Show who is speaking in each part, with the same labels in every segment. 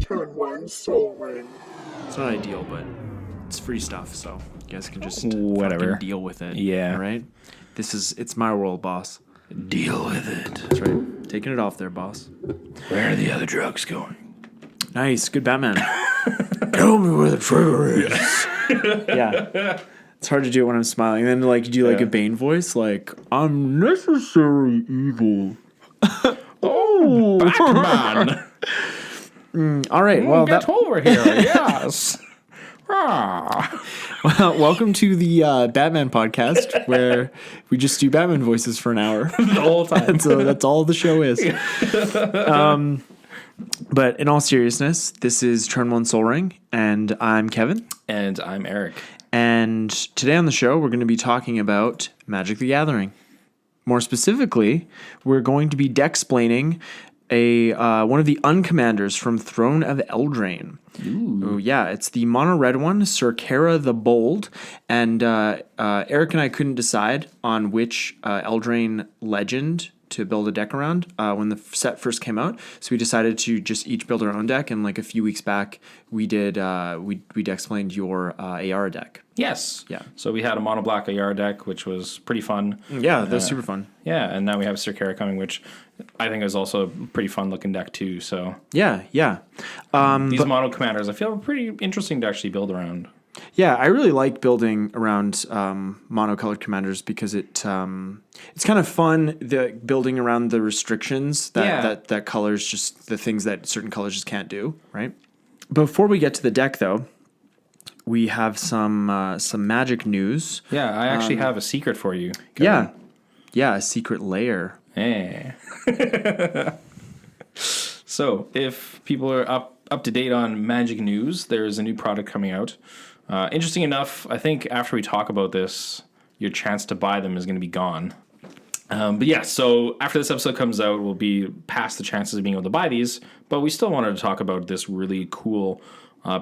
Speaker 1: Turn one soul ring.
Speaker 2: It's not ideal, but it's free stuff, so you guys can just
Speaker 3: Whatever.
Speaker 2: fucking deal with it.
Speaker 3: Yeah.
Speaker 2: All right? It's my world, boss.
Speaker 3: Deal with it.
Speaker 2: That's right. Taking it off there, boss.
Speaker 3: Where are the other drugs going?
Speaker 2: Nice. Good Batman.
Speaker 3: Tell me where the trigger is.
Speaker 2: Yeah. It's hard to do it when I'm smiling. And then, like, you do, like, a Bane voice, like, I'm necessary evil.
Speaker 3: Oh, Batman.
Speaker 2: All right. Well,
Speaker 3: Get over here. Yes.
Speaker 2: well, welcome to the Batman podcast, where we just do Batman voices for an hour.
Speaker 3: The whole time.
Speaker 2: So that's all the show is. But in all seriousness, this is Turn One Soul Ring, and I'm Kevin.
Speaker 3: And I'm Eric.
Speaker 2: And today on the show, we're going to be talking about Magic the Gathering. More specifically, we're going to be Dexplaining one of the uncommanders from Throne of Eldraine. Ooh, yeah, it's the mono red one, Syr Carah the Bold, and Eric and I couldn't decide on which Eldraine legend to build a deck around when the set first came out, so we decided to just each build our own deck. And like a few weeks back, we did we Dexplained your AR deck.
Speaker 3: Yes.
Speaker 2: Yeah.
Speaker 3: So we had a mono black AR deck, which was pretty fun.
Speaker 2: Yeah, that was super fun.
Speaker 3: Yeah, and now we have Syr Carah coming, which I think is also a pretty fun looking deck too. So
Speaker 2: Yeah.
Speaker 3: these mono commanders, I feel, are pretty interesting to actually build around.
Speaker 2: Yeah, I really like building around monocolored commanders because it's kind of fun building around the restrictions that colors, just the things that certain colors just can't do, right? Before we get to the deck, though, we have some Magic news.
Speaker 3: Yeah, I actually have a secret for you, Kevin.
Speaker 2: Yeah, a secret layer.
Speaker 3: Hey. So, if people are up to date on Magic news, there's a new product coming out. Interesting enough, I think after we talk about this, your chance to buy them is going to be gone. But yeah, so after this episode comes out, we'll be past the chances of being able to buy these, but we still wanted to talk about this really cool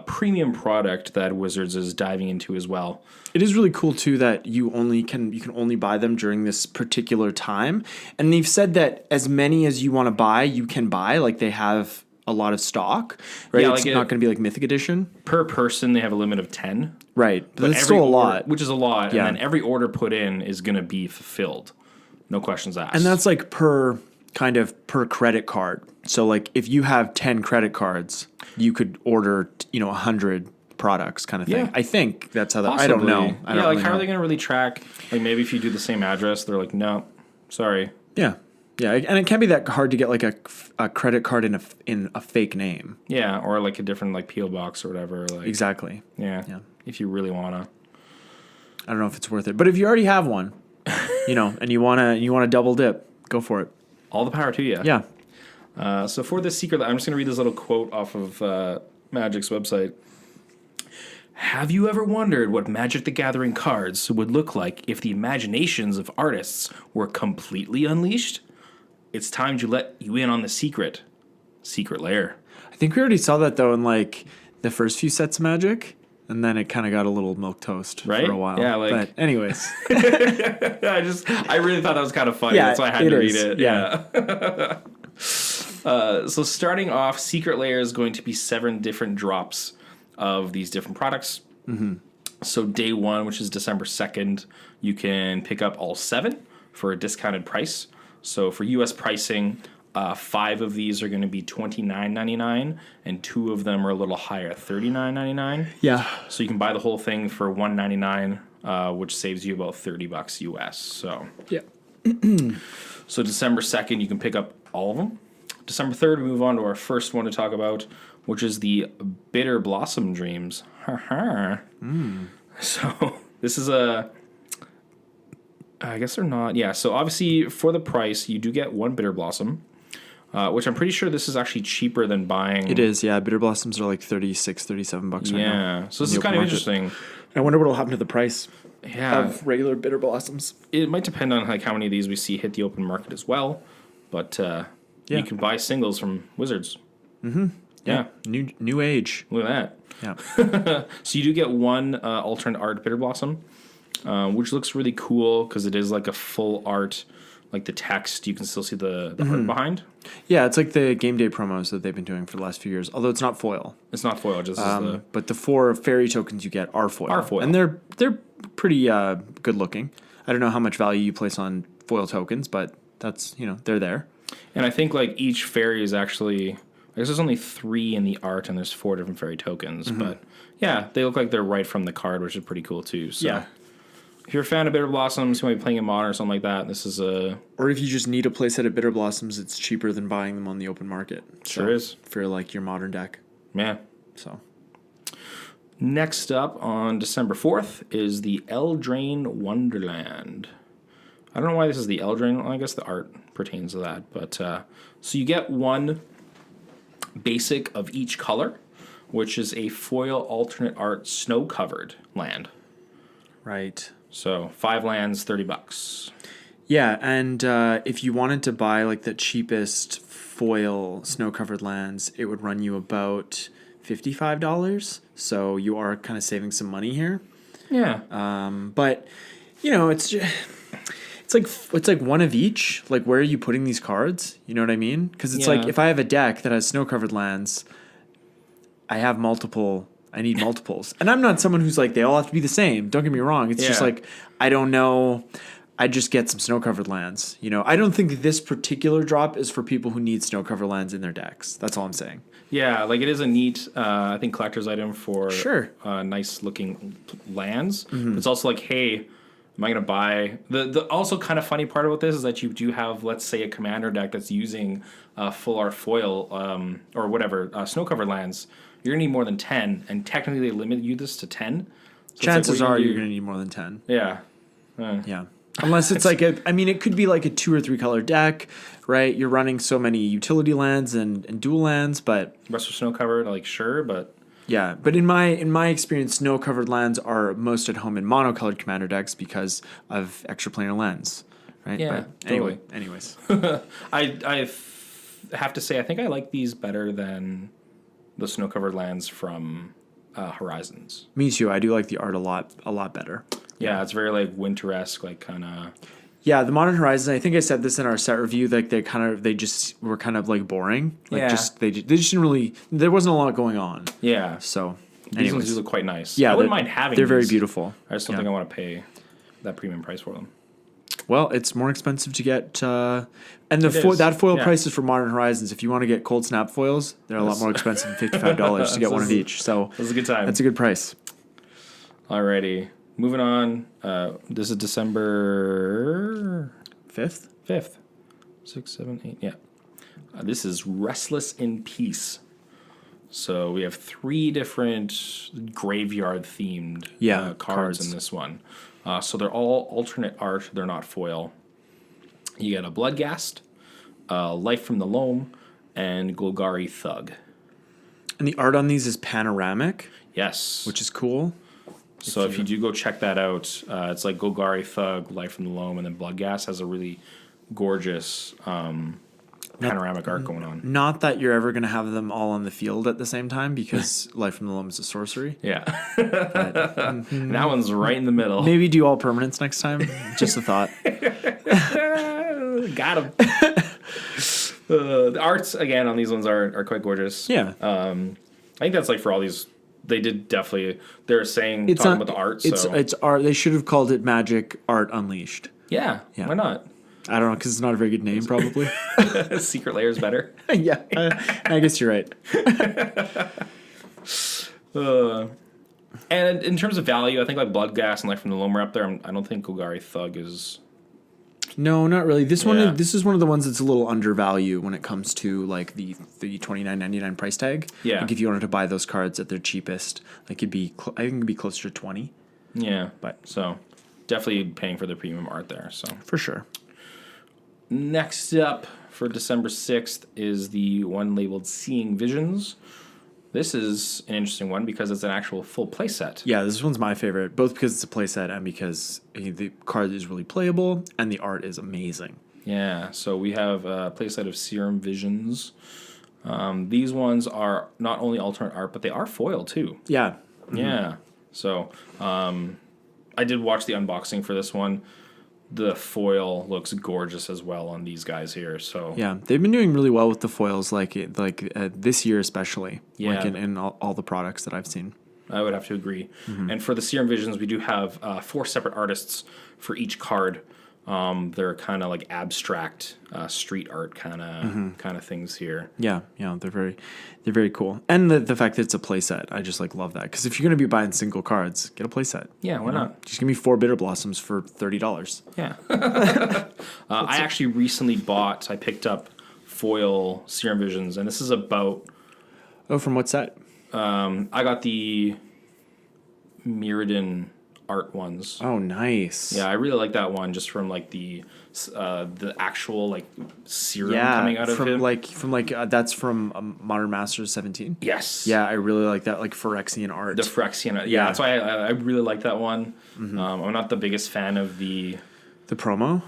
Speaker 3: premium product that Wizards is diving into as well.
Speaker 2: It is really cool too that you can only buy them during this particular time, and they've said that as many as you want to buy, you can buy. Like they have a lot of stock, right?
Speaker 3: Yeah,
Speaker 2: it's not going to be like Mythic Edition.
Speaker 3: Per person, they have a limit of 10.
Speaker 2: Right, but it's still a lot.
Speaker 3: Which is a lot,
Speaker 2: Yeah.
Speaker 3: and then every order put in is going to be fulfilled. No questions asked.
Speaker 2: And that's like per credit card. So like if you have 10 credit cards, you could order 100 products kind of thing.
Speaker 3: Yeah.
Speaker 2: I think that's how that.
Speaker 3: Possibly.
Speaker 2: I don't know. I don't
Speaker 3: like
Speaker 2: really
Speaker 3: how
Speaker 2: know.
Speaker 3: are they going to really track? Like maybe if you do the same address, they're like, no, sorry.
Speaker 2: Yeah, and it can't be that hard to get like a credit card in a fake name.
Speaker 3: Yeah, or like a different like PO box or whatever. Like
Speaker 2: Exactly.
Speaker 3: Yeah. If you really wanna.
Speaker 2: I don't know if it's worth it, but if you already have one, and you wanna double dip, go for it.
Speaker 3: All the power to you.
Speaker 2: Yeah.
Speaker 3: So for this secret, I'm just gonna read this little quote off of Magic's website. Have you ever wondered what Magic the Gathering cards would look like if the imaginations of artists were completely unleashed? It's time to let you in on the secret lair.
Speaker 2: I think we already saw that though in like the first few sets of Magic, and then it kind of got a little milquetoast for a while.
Speaker 3: Yeah,
Speaker 2: but anyways,
Speaker 3: I really thought that was kind of funny. That's why I had to read it.
Speaker 2: Yeah.
Speaker 3: So starting off, Secret Lair is going to be 7 different drops of these different products. Mm-hmm. So day 1, which is December 2nd, you can pick up all 7 for a discounted price. So for U.S. pricing, 5 of these are going to be $29.99, and 2 of them are a little higher, $39.99.
Speaker 2: yeah.
Speaker 3: So you can buy the whole thing for $199, which saves you about $30 US. So
Speaker 2: Yeah.
Speaker 3: so December 2nd, you can pick up all of them. December 3rd, we move on to our first one to talk about, which is the Bitter Blossom Dreams. So this is I guess they're not. Yeah, so obviously for the price, you do get 1 Bitter Blossom, which I'm pretty sure this is actually cheaper than buying.
Speaker 2: It is, yeah. Bitter Blossoms are like $37 right now.
Speaker 3: Yeah, so this is kind of interesting.
Speaker 2: I wonder what will happen to the price
Speaker 3: Yeah,
Speaker 2: of regular Bitter Blossoms.
Speaker 3: it might depend on like how many of these we see hit the open market as well, but you can buy singles from Wizards. Mm-hmm. Yeah.
Speaker 2: New age.
Speaker 3: Look at
Speaker 2: Yeah.
Speaker 3: that. So you do get 1 alternate art Bitter Blossom, which looks really cool because it is like a full art like the text, you can still see the art behind.
Speaker 2: Yeah, it's like the game day promos that they've been doing for the last few years. Although it's not foil,
Speaker 3: It's not foil, just as the
Speaker 2: but the 4 fairy tokens you get are foil.
Speaker 3: Are foil.
Speaker 2: And they're pretty good looking. I don't know how much value you place on foil tokens, but that's they're there.
Speaker 3: And I think like each fairy is actually, I guess there's only 3 in the art, and there's 4 different fairy tokens. But yeah, they look like they're right from the card, which is pretty cool too. So
Speaker 2: Yeah.
Speaker 3: if you're a fan of Bitter Blossoms, you might be playing in Modern or something like that, this is a...
Speaker 2: Or if you just need a playset of Bitter Blossoms, it's cheaper than buying them on the open market.
Speaker 3: Sure is.
Speaker 2: For like your modern deck.
Speaker 3: Yeah.
Speaker 2: So
Speaker 3: Next up on December 4th is the Eldraine Wonderland. I don't know why this is the Eldraine. Well, I guess the art pertains to that. But so you get 1 basic of each color, which is a foil alternate art snow-covered land.
Speaker 2: right.
Speaker 3: So 5 lands, $30.
Speaker 2: Yeah, and if you wanted to buy like the cheapest foil snow-covered lands, it would run you about $55. So you are kind of saving some money here.
Speaker 3: Yeah.
Speaker 2: But it's just, it's like 1 of each. Like, where are you putting these cards? You know what I mean? Because it's like,
Speaker 3: Yeah.
Speaker 2: if I have a deck that has snow-covered lands, I have multiple. I need multiples. And I'm not someone who's like, they all have to be the same. Don't get me wrong. It's just
Speaker 3: Yeah.
Speaker 2: like, I don't know. I just get some snow-covered lands. I don't think this particular drop is for people who need snow-covered lands in their decks. That's all I'm saying.
Speaker 3: Yeah, like it is a neat, I think, collector's item for
Speaker 2: Sure.
Speaker 3: nice looking lands. It's also like, hey, am I going to buy... The also kind of funny part about this is that you do have, let's say, a commander deck that's using full art foil or whatever, snow-covered lands. You're going to need more than 10, and technically they limit you this to 10. So it's like,
Speaker 2: Chances
Speaker 3: what
Speaker 2: are
Speaker 3: do
Speaker 2: you're going to need more than 10.
Speaker 3: Yeah.
Speaker 2: Yeah. Unless it's like it could be like a 2 or 3 color deck, right? You're running so many utility lands and dual lands, but
Speaker 3: Rest of snow covered, like sure, but
Speaker 2: yeah. But in my experience, snow covered lands are most at home in monocolored commander decks because of extra planar lands, right?
Speaker 3: Yeah,
Speaker 2: But anyway, anyways,
Speaker 3: have to say I think I like these better than the snow covered lands from Horizons.
Speaker 2: me too. I do like the art a lot better.
Speaker 3: Yeah, it's very like winter-esque, like kind of.
Speaker 2: Yeah, the Modern Horizons. I think I said this in our set review. Like they just were kind of like boring. Like
Speaker 3: Yeah.
Speaker 2: they just didn't really. There wasn't a lot going on.
Speaker 3: Yeah,
Speaker 2: So
Speaker 3: these
Speaker 2: anyways.
Speaker 3: ones do look quite nice.
Speaker 2: Yeah,
Speaker 3: I wouldn't
Speaker 2: they're-
Speaker 3: mind having.
Speaker 2: They're very
Speaker 3: these.
Speaker 2: beautiful.
Speaker 3: I just don't
Speaker 2: Yeah.
Speaker 3: think I want to pay that premium price for them.
Speaker 2: Well, it's more expensive to get, and
Speaker 3: It is,
Speaker 2: that foil
Speaker 3: yeah.
Speaker 2: price is for Modern Horizons. If you want to get cold snap foils, they're a lot more expensive than $55 to get one of each. So
Speaker 3: This is a good time.
Speaker 2: that's a good price.
Speaker 3: Alrighty, moving on. This is December
Speaker 2: 5th?
Speaker 3: 5th. 6, 7, 8. Yeah. This is Restless in Peace. So we have 3 different graveyard themed cards in this one. So they're all alternate art. They're not foil. You get a Bloodghast, Life from the Loam, and Golgari Thug.
Speaker 2: And the art on these is panoramic,
Speaker 3: Yes.
Speaker 2: which is cool.
Speaker 3: So if you do go check that out, it's like Golgari Thug, Life from the Loam, and then Bloodghast has a really gorgeous panoramic art going on.
Speaker 2: Not that you're ever going to have them all on the field at the same time because Life from the Loam is a sorcery.
Speaker 3: Yeah. That one's right in the middle.
Speaker 2: Maybe do all permanents next time. Just a thought.
Speaker 3: Got him. The arts, again, on these ones are quite gorgeous.
Speaker 2: Yeah.
Speaker 3: I think that's like for all these. They did definitely. They're saying talking about the art. So
Speaker 2: It's art. They should have called it Magic Art Unleashed.
Speaker 3: yeah. Why not?
Speaker 2: I don't know because it's not a very good name, probably.
Speaker 3: Secret Lair is better.
Speaker 2: Yeah, I guess you're right.
Speaker 3: And in terms of value, I think like Bloodghast and Life from the Loam are up there. I don't think Golgari Thug is.
Speaker 2: No, not really. This
Speaker 3: Yeah.
Speaker 2: one, this is one of the ones that's a little undervalued when it comes to like the $29.99 price tag.
Speaker 3: Yeah.
Speaker 2: Like if you wanted to buy those cards at their cheapest, like it'd be, I think it'd be closer to 20
Speaker 3: Yeah, but so definitely paying for the premium art there. So
Speaker 2: for sure.
Speaker 3: next up for December 6th is the one labeled Seeing Visions. This is an interesting one because it's an actual full playset.
Speaker 2: Yeah, this one's my favorite, both because it's a playset and because the card is really playable and the art is amazing.
Speaker 3: Yeah, so we have a playset of Serum Visions. These ones are not only alternate art, but they are foil too.
Speaker 2: Yeah.
Speaker 3: Yeah. So I did watch the unboxing for this one. the foil looks gorgeous as well on these guys here. So
Speaker 2: Yeah, they've been doing really well with the foils, this year especially.
Speaker 3: Yeah.
Speaker 2: Like in all the products that I've seen.
Speaker 3: I would have to agree. And for the Serum Visions, we do have 4 separate artists for each card. They're kind of like abstract street art kind of things here.
Speaker 2: Yeah, they're very cool. And the fact that it's a playset, I just love that. Because if you're going to be buying single cards, get a playset.
Speaker 3: Yeah, why not?
Speaker 2: Just give me 4 Bitter Blossoms for $30.
Speaker 3: Yeah. I actually recently picked up foil Serum Visions, and this is about...
Speaker 2: Oh, from what set?
Speaker 3: I got the Mirrodin art ones.
Speaker 2: Oh, nice.
Speaker 3: Yeah, I really like that one just from the actual serum coming out of him.
Speaker 2: That's from Modern Masters 17.
Speaker 3: Yes.
Speaker 2: Yeah, I really like that Phyrexian art.
Speaker 3: The Phyrexian. Yeah, that's why I really like that one. I'm not the biggest fan of the
Speaker 2: promo.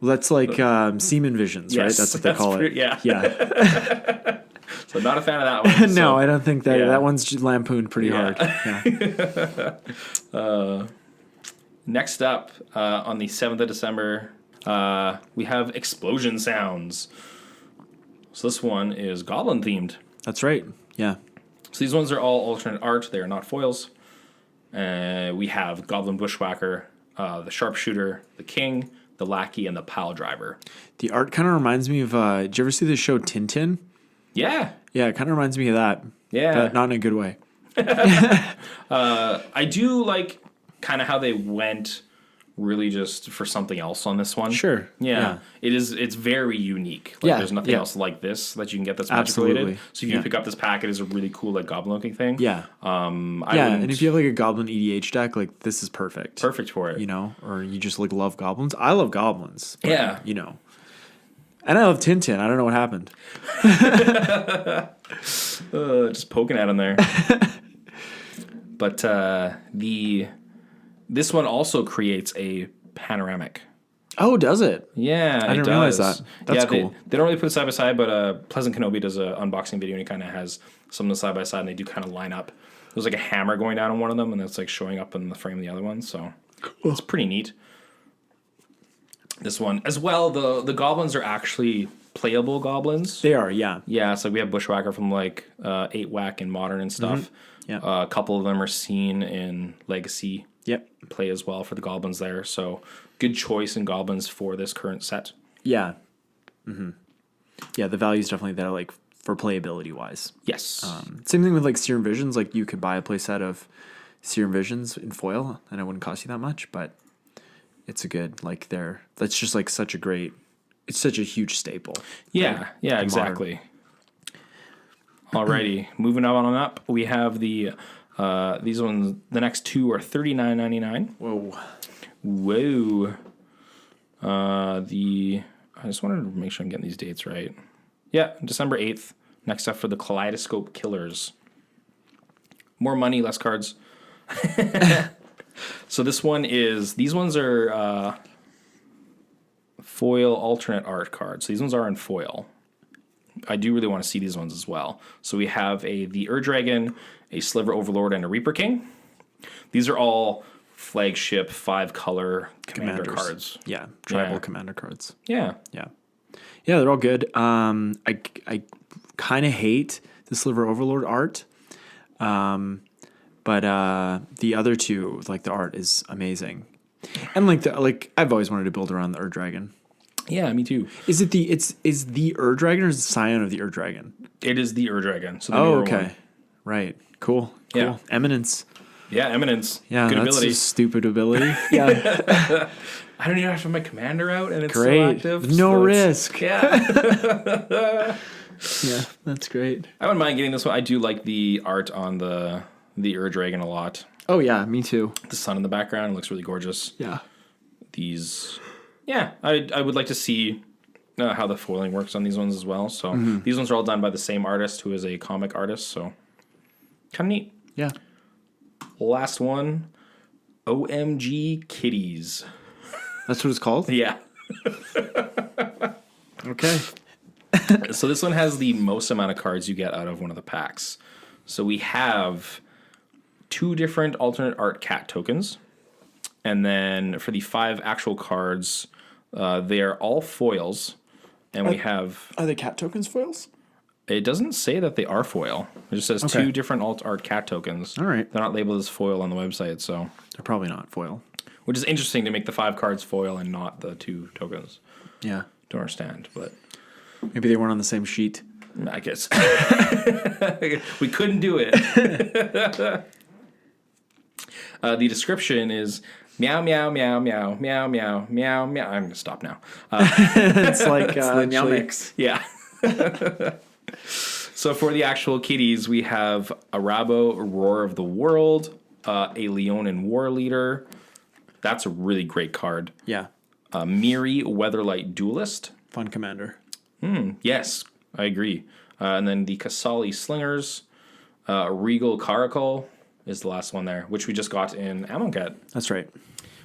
Speaker 3: Well,
Speaker 2: that's Semen Visions, right?
Speaker 3: Yes,
Speaker 2: That's what they call it.
Speaker 3: Yeah.
Speaker 2: Yeah.
Speaker 3: So not a fan of that one.
Speaker 2: No, I don't think that. Yeah. That one's lampooned pretty hard. Yeah.
Speaker 3: Next up, on the 7th of December, we have Explosion Sounds. So this one is Goblin themed.
Speaker 2: That's right. Yeah.
Speaker 3: So these ones are all alternate art. They are not foils. We have Goblin Bushwhacker, the Sharpshooter, the King, the Lackey, and the Pile Driver.
Speaker 2: The art kind of reminds me of. Did you ever see the show Tintin?
Speaker 3: Yeah.
Speaker 2: Yeah, it kind of reminds me of that.
Speaker 3: Yeah.
Speaker 2: But not in a good way.
Speaker 3: I do like kind of how they went really just for something else on this one.
Speaker 2: Sure.
Speaker 3: Yeah. It's very unique. There's nothing else like this that you can get that's magic related. So if you pick up this pack, it is a really cool goblin looking thing.
Speaker 2: Yeah. And if you have a goblin EDH deck, this is perfect.
Speaker 3: Perfect for it.
Speaker 2: Or you just love goblins. I love goblins. But,
Speaker 3: yeah.
Speaker 2: And I love Tintin. I don't know what happened.
Speaker 3: Just poking at him there. But this one also creates a panoramic.
Speaker 2: Oh, does it?
Speaker 3: Yeah,
Speaker 2: I didn't realize that. That's cool.
Speaker 3: They don't really put it side by side, but Pleasant Kenobi does an unboxing video and he kind of has some of the side by side, and they do kind of line up. There's a hammer going down on one of them, and it's showing up in the frame of the other one. So it's pretty neat. This one as well. The goblins are actually playable goblins.
Speaker 2: They are, yeah.
Speaker 3: Yeah, so we have Bushwhacker from 8-Whack and Modern and stuff.
Speaker 2: Yeah.
Speaker 3: A couple of them are seen in Legacy.
Speaker 2: Yep.
Speaker 3: Play as well for the goblins there. So good choice in goblins for this current set.
Speaker 2: Yeah. Yeah, the value is definitely there, for playability wise.
Speaker 3: Yes.
Speaker 2: Same thing with Serum Visions. You could buy a playset of Serum Visions in foil, and it wouldn't cost you that much, but it's a good that's just such a great. It's such a huge staple.
Speaker 3: Yeah. Yeah. Exactly. Alrighty, moving on up, we have these ones. The next two are $39.99. Whoa. I just wanted to make sure I'm getting these dates right. Yeah, December 8th. Next up for the Kaleidoscope Killers. More money, less cards. So these ones are foil alternate art cards. So these ones are in foil. I do really want to see these ones as well. So we have the Ur-Dragon, a Sliver Overlord, and a Reaper King. These are all flagship 5-color commander cards.
Speaker 2: Yeah, tribal commander cards.
Speaker 3: Yeah.
Speaker 2: Yeah. Yeah, they're all good. I kind of hate the Sliver Overlord art. But the other two, the art is amazing. And I've always wanted to build around the Ur-Dragon.
Speaker 3: Yeah, me too.
Speaker 2: Is it is the Ur-Dragon or is it Scion of the Ur-Dragon?
Speaker 3: It is the Ur-Dragon. So the
Speaker 2: okay.
Speaker 3: one.
Speaker 2: Right. Cool.
Speaker 3: Yeah.
Speaker 2: Eminence.
Speaker 3: Yeah, Eminence.
Speaker 2: Yeah,
Speaker 3: good
Speaker 2: that's
Speaker 3: ability.
Speaker 2: A stupid ability. Yeah.
Speaker 3: I don't even have to have my commander out, and it's
Speaker 2: great.
Speaker 3: so active.
Speaker 2: No risk.
Speaker 3: Yeah.
Speaker 2: Yeah, that's great.
Speaker 3: I wouldn't mind getting this one. I do like the art on the Ur-Dragon a lot.
Speaker 2: Oh yeah, me too.
Speaker 3: The sun in the background looks really gorgeous.
Speaker 2: Yeah.
Speaker 3: I would like to see how the foiling works on these ones as well. So these ones are all done by the same artist who is a comic artist. So kind of neat.
Speaker 2: Yeah.
Speaker 3: Last one, OMG Kitties.
Speaker 2: That's what it's called?
Speaker 3: Yeah.
Speaker 2: Okay.
Speaker 3: So this one has the most amount of cards you get out of one of the packs. So we have 2 different alternate art cat tokens. And then for the 5 actual cards, they are all foils. And we have...
Speaker 2: Are they cat tokens foils?
Speaker 3: It doesn't say that they are foil. It just says 2 different alt art cat tokens.
Speaker 2: All right.
Speaker 3: They're not labeled as foil on the website, so...
Speaker 2: They're probably not foil.
Speaker 3: Which is interesting to make the 5 cards foil and not the 2 tokens.
Speaker 2: Yeah.
Speaker 3: Don't understand, but...
Speaker 2: Maybe they weren't on the same sheet.
Speaker 3: I guess. We couldn't do it. The description is... Meow, meow, meow, meow, meow, meow, meow, meow. I'm going to stop now.
Speaker 2: It's like meow mix.
Speaker 3: Yeah. So for the actual kitties, we have Arabo, Roar of the World, a Leonin War Leader. That's a really great card.
Speaker 2: Yeah.
Speaker 3: Miri, Weatherlight Duelist.
Speaker 2: Fun commander.
Speaker 3: Yes, I agree. And then the Kasali Slingers. Regal Caracal is the last one there, which we just got in Amonkhet.
Speaker 2: That's right.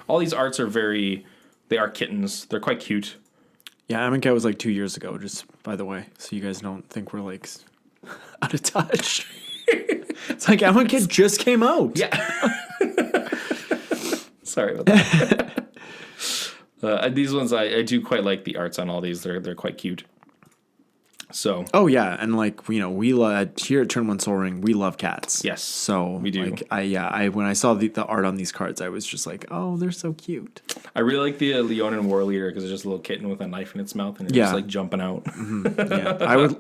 Speaker 3: All these arts are they are kittens. They're quite cute.
Speaker 2: Yeah, Amonkhet was like 2 years ago, just by the way, so you guys don't think we're like out of touch. It's like Amonkhet just came out.
Speaker 3: Yeah. Sorry about that. These ones, I do quite like the arts on all these. They're quite cute. So.
Speaker 2: Oh yeah, and like we here at Turn One Soul Ring, we love cats.
Speaker 3: Yes,
Speaker 2: so
Speaker 3: we do.
Speaker 2: Like I when I saw the art on these cards, I was just like, oh, they're so cute.
Speaker 3: I really like the Leonin War Leader because it's just a little kitten with a knife in its mouth and it's just like jumping out.
Speaker 2: Yeah,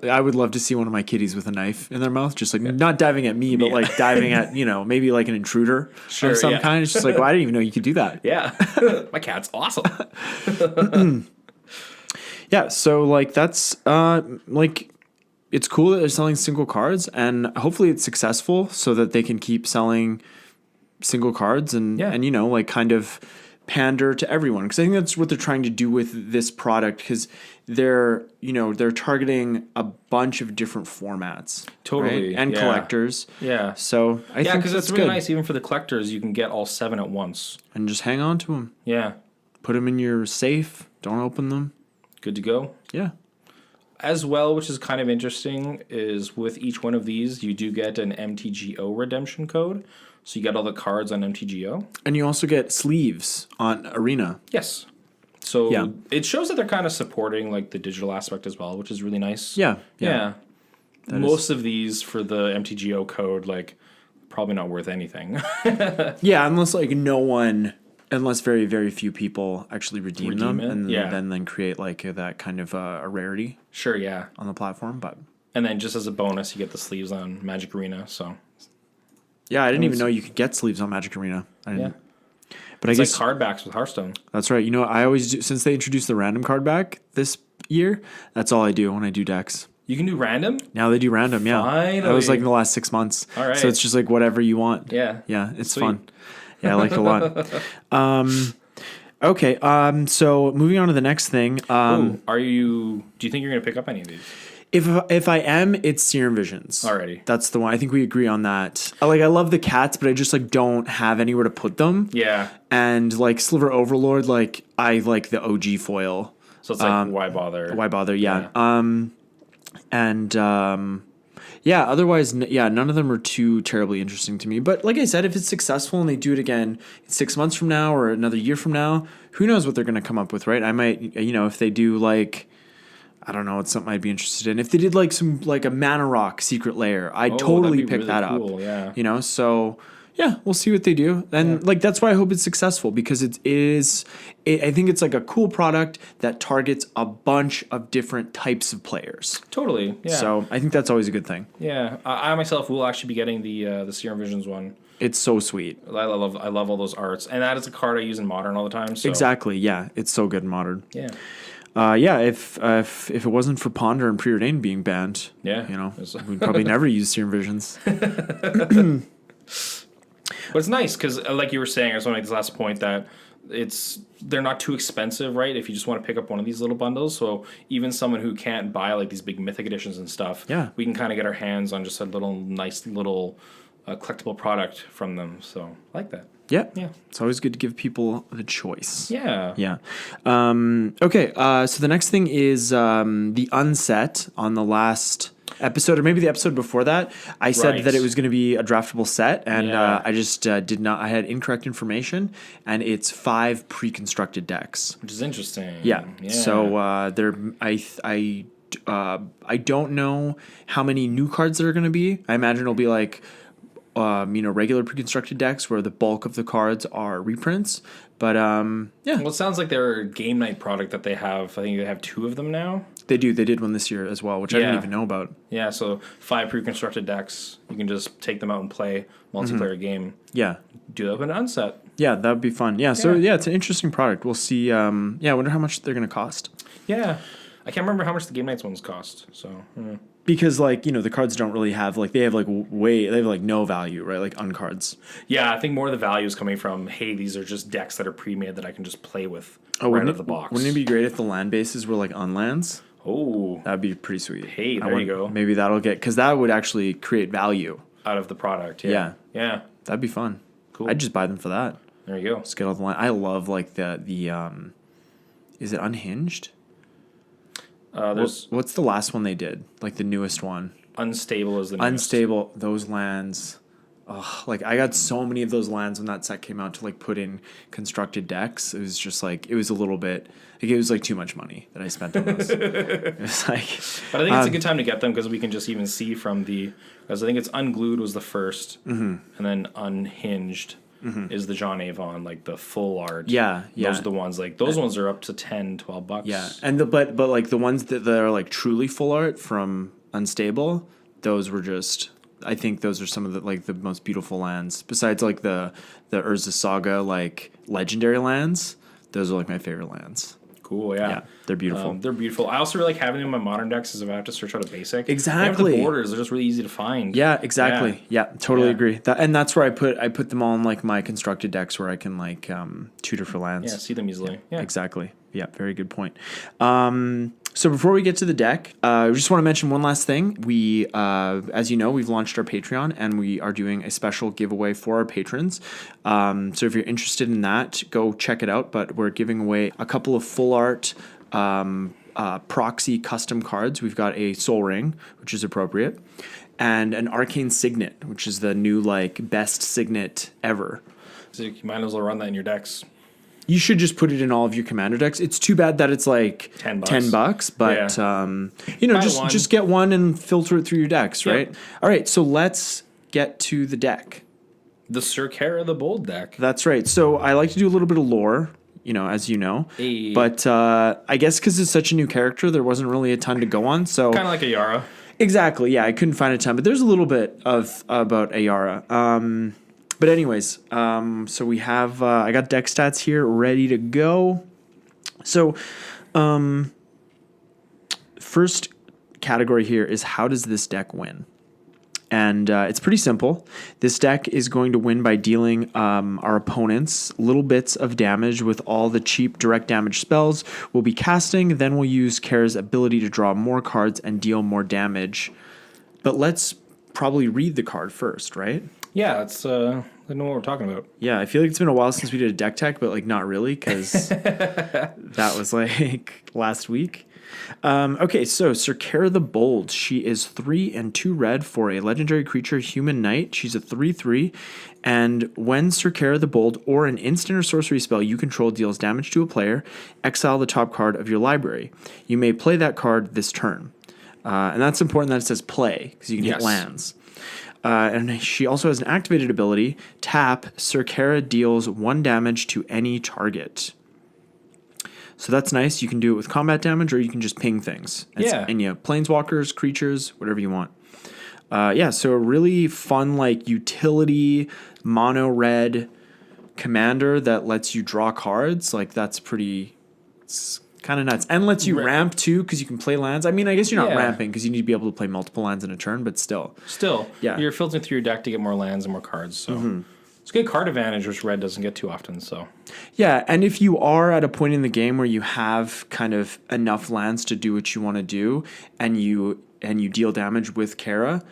Speaker 2: I would love to see one of my kitties with a knife in their mouth, just like not diving at me, but like diving at maybe like an intruder of some kind. It's just like, well, I didn't even know you could do that.
Speaker 3: Yeah, my cat's awesome.
Speaker 2: Yeah, so like that's like it's cool that they're selling single cards, and hopefully it's successful so that they can keep selling single cards and like kind of pander to everyone, because I think that's what they're trying to do with this product, because they're targeting a bunch of different formats,
Speaker 3: totally,
Speaker 2: right? And collectors.
Speaker 3: Yeah.
Speaker 2: So I think
Speaker 3: because
Speaker 2: that's
Speaker 3: it's really
Speaker 2: good.
Speaker 3: nice even for the collectors. You can get all 7 at once
Speaker 2: and just hang on to them.
Speaker 3: Yeah.
Speaker 2: Put them in your safe. Don't open them.
Speaker 3: Good to go.
Speaker 2: Yeah.
Speaker 3: As well, which is kind of interesting, is with each one of these, you do get an MTGO redemption code. So you get all the cards on MTGO. And
Speaker 2: you also get sleeves on Arena.
Speaker 3: Yes. So it shows that they're kind of supporting like the digital aspect as well, which is really nice.
Speaker 2: Yeah.
Speaker 3: Most of these for the MTGO code, like, probably not worth anything.
Speaker 2: Yeah, unless very, very few people actually redeem them and then create like that kind of a rarity.
Speaker 3: Sure, yeah.
Speaker 2: On the platform, but.
Speaker 3: And then just as a bonus, you get the sleeves on Magic Arena, so.
Speaker 2: Yeah, I didn't even know you could get sleeves on Magic Arena.
Speaker 3: Yeah.
Speaker 2: But
Speaker 3: it's
Speaker 2: I guess
Speaker 3: like card backs with Hearthstone.
Speaker 2: That's right. I always do, since they introduced the random card back this year, that's all I do when I do decks.
Speaker 3: You can do random?
Speaker 2: Now they do random, yeah.
Speaker 3: Finally.
Speaker 2: That was like in the last 6 months.
Speaker 3: All right.
Speaker 2: So it's just like whatever you want.
Speaker 3: Yeah.
Speaker 2: Yeah, it's
Speaker 3: Sweet.
Speaker 2: fun. Yeah, I like it a lot. Okay, so moving on to the next thing.
Speaker 3: Do you think you're going to pick up any of these?
Speaker 2: If I am, it's Serum Visions.
Speaker 3: Alrighty.
Speaker 2: That's the one. I think we agree on that. I love the cats, but I just like don't have anywhere to put them.
Speaker 3: Yeah.
Speaker 2: And like Sliver Overlord, like I like the OG foil.
Speaker 3: So it's like why bother?
Speaker 2: Why bother? Yeah. Otherwise, none of them are too terribly interesting to me. But like I said, if it's successful and they do it again 6 months from now or another year from now, who knows what they're going to come up with, right? I might, if they do like, I don't know, it's something I'd be interested in. If they did like some like a Mana Rock Secret Lair, I'd totally pick
Speaker 3: really
Speaker 2: that
Speaker 3: cool,
Speaker 2: up.
Speaker 3: Yeah.
Speaker 2: So yeah, we'll see what they do. And like that's why I hope it's successful, because I think it's like a cool product that targets a bunch of different types of players.
Speaker 3: Totally. Yeah.
Speaker 2: So I think that's always a good thing.
Speaker 3: Yeah. I myself will actually be getting the Serum Visions one.
Speaker 2: It's so sweet.
Speaker 3: I love all those arts, and that is a card I use in Modern all the time. So.
Speaker 2: Exactly. Yeah, it's so good in Modern.
Speaker 3: Yeah.
Speaker 2: If it wasn't for Ponder and Preordained being banned, we'd probably never use Serum Visions.
Speaker 3: But it's nice because, like you were saying, I just want to make this last point that they're not too expensive, right? If you just want to pick up one of these little bundles, so even someone who can't buy like these big Mythic editions and stuff, we can kind of get our hands on just a nice little collectible product from them. So I like that.
Speaker 2: Yeah. It's always good to give people the choice.
Speaker 3: Yeah.
Speaker 2: Okay. So the next thing is the unset on the last episode, or maybe the episode before that, I said
Speaker 3: Right.
Speaker 2: that it was going to be a draftable set, and
Speaker 3: Yeah.
Speaker 2: I just did not. I had incorrect information, and it's 5 pre-constructed decks.
Speaker 3: Which is interesting.
Speaker 2: Yeah. So there, I don't know how many new cards there are going to be. I imagine it'll be like, regular pre-constructed decks where the bulk of the cards are reprints. But yeah,
Speaker 3: Well, it sounds like their game night product that they have. I think they have 2 of them now.
Speaker 2: they do. They did one this year as well, which I didn't
Speaker 3: Yeah.
Speaker 2: even know about.
Speaker 3: Yeah, so 5 pre-constructed decks. You can just take them out and play multiplayer game.
Speaker 2: Yeah.
Speaker 3: Do that with an unset.
Speaker 2: Yeah, that would be fun. Yeah, so
Speaker 3: Yeah.
Speaker 2: yeah, it's an interesting product. We'll see. I wonder how much they're going to cost.
Speaker 3: Yeah, I can't remember how much the game nights ones cost. So
Speaker 2: Because the cards don't really have they have no value, right? Like uncards.
Speaker 3: yeah, I think more of the value is coming from, hey, these are just decks that are pre-made that I can just play with right
Speaker 2: wouldn't
Speaker 3: out of the box.
Speaker 2: Wouldn't it be great if the land bases were like unlands?
Speaker 3: Oh,
Speaker 2: That'd be pretty sweet.
Speaker 3: Hey, there you go.
Speaker 2: Maybe that'll because that would actually create value.
Speaker 3: out of the product.
Speaker 2: Yeah.
Speaker 3: Yeah.
Speaker 2: That'd be fun.
Speaker 3: Cool.
Speaker 2: I'd just buy them for that.
Speaker 3: There you go.
Speaker 2: Just get all the land. I love like the is it Unhinged?
Speaker 3: There's
Speaker 2: What's the last one they did? Like the newest one.
Speaker 3: Unstable is the newest.
Speaker 2: Unstable, those lands. Oh, like I got so many of those lands when that set came out to like put in constructed decks. It was just like it was a little bit it was like too much money that I spent on those. It was like,
Speaker 3: But I think it's a good time to get them because we can just even see from because I think it's Unglued was the first, and then Unhinged is the John Avon, like the full art.
Speaker 2: yeah.
Speaker 3: Those are the ones, like those ones are up to $10-$12.
Speaker 2: Yeah, and but like the ones that are like truly full art from Unstable, those were just. I think those are some of the most beautiful lands. Besides like the Urza Saga like legendary lands, those are like my favorite lands.
Speaker 3: Cool, yeah.
Speaker 2: Yeah, they're beautiful.
Speaker 3: They're beautiful. I also really like having them in my modern decks because if I have to search out a basic.
Speaker 2: Exactly.
Speaker 3: They have the borders. They're just really easy to find.
Speaker 2: Yeah, exactly. Yeah, totally
Speaker 3: Yeah.
Speaker 2: agree. And that's where I put them all in like my constructed decks where I can like tutor for lands.
Speaker 3: Yeah, see them easily. Yeah.
Speaker 2: Exactly. Yeah, very good point. So before we get to the deck, I just want to mention one last thing. We, as you know, we've launched our Patreon and we are doing a special giveaway for our patrons. So if you're interested in that, go check it out. But we're giving away a couple of full art proxy custom cards. We've got a Soul Ring, which is appropriate, and an Arcane Signet, which is the new like best signet ever.
Speaker 3: So you might as well run that in your decks.
Speaker 2: You should just put it in all of your commander decks. It's too bad that it's like
Speaker 3: $10,
Speaker 2: but
Speaker 3: Buy one.
Speaker 2: just get one and filter it through your decks,
Speaker 3: Yep.
Speaker 2: right? All right, so let's get to the deck.
Speaker 3: The Syr Carah the Bold deck.
Speaker 2: That's right. So I like to do a little bit of lore, as you know.
Speaker 3: Hey.
Speaker 2: But I guess because it's such a new character, there wasn't really a ton to go on. So
Speaker 3: Kind of like a Yara.
Speaker 2: exactly, yeah, I couldn't find a ton, but there's a little bit about Ayara. But anyways, so we have I got Deckstats here ready to go. So first category here is how does this deck win? And it's pretty simple. This deck is going to win by dealing our opponents little bits of damage with all the cheap direct damage spells we'll be casting. Then we'll use Kara's ability to draw more cards and deal more damage. But let's probably read the card first, right?
Speaker 3: Yeah, that's I know what we're talking about.
Speaker 2: Yeah, I feel like it's been a while since we did a deck tech, but like not really because that was like last week. Okay, so Syr Carah the Bold. She is 3 and 2 red for a legendary creature, Human Knight. She's a 3/3, and when Syr Carah the Bold or an instant or sorcery spell you control deals damage to a player, exile the top card of your library. You may play that card this turn, and that's important that it says play because you can hit lands. And she also has an activated ability. Tap, Syr Carah deals 1 damage to any target. So that's nice. You can do it with combat damage, or you can just ping things. And planeswalkers, creatures, whatever you want. So a really fun, like, utility, mono red commander that lets you draw cards. Like, that's pretty... It's kind of nuts. And lets you ramp, too, because you can play lands. I mean, I guess you're not ramping, because you need to be able to play multiple lands in a turn, but still.
Speaker 3: You're filtering through your deck to get more lands and more cards, so... It's a good card advantage, which red doesn't get too often. So,
Speaker 2: yeah, and if you are at a point in the game where you have kind of enough lands to do what you want to do, and you deal damage with Kara,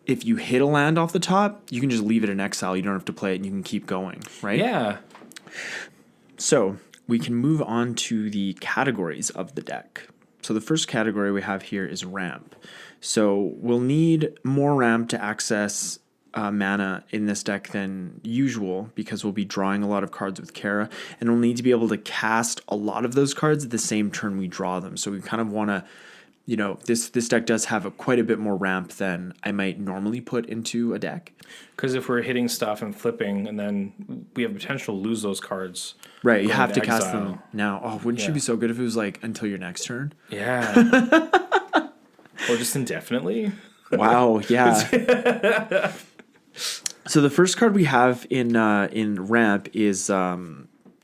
Speaker 2: if you hit a land off the top, you can just leave it in exile. You don't have to play it, and you can keep going, right?
Speaker 3: Yeah.
Speaker 2: So we can move on to the categories of the deck. So the first category we have here is ramp. So we'll need more ramp to access mana in this deck than usual because we'll be drawing a lot of cards with Carah, and we'll need to be able to cast a lot of those cards at the same turn we draw them. So we kind of want to, this deck does have quite a bit more ramp than I might normally put into a deck.
Speaker 3: Because if we're hitting stuff and flipping, and then we have potential to lose those cards.
Speaker 2: Right, you have to cast them now. Oh, wouldn't you be so good if it was like until your next turn?
Speaker 3: Yeah. Or just indefinitely.
Speaker 2: Wow, yeah. So the first card we have in ramp is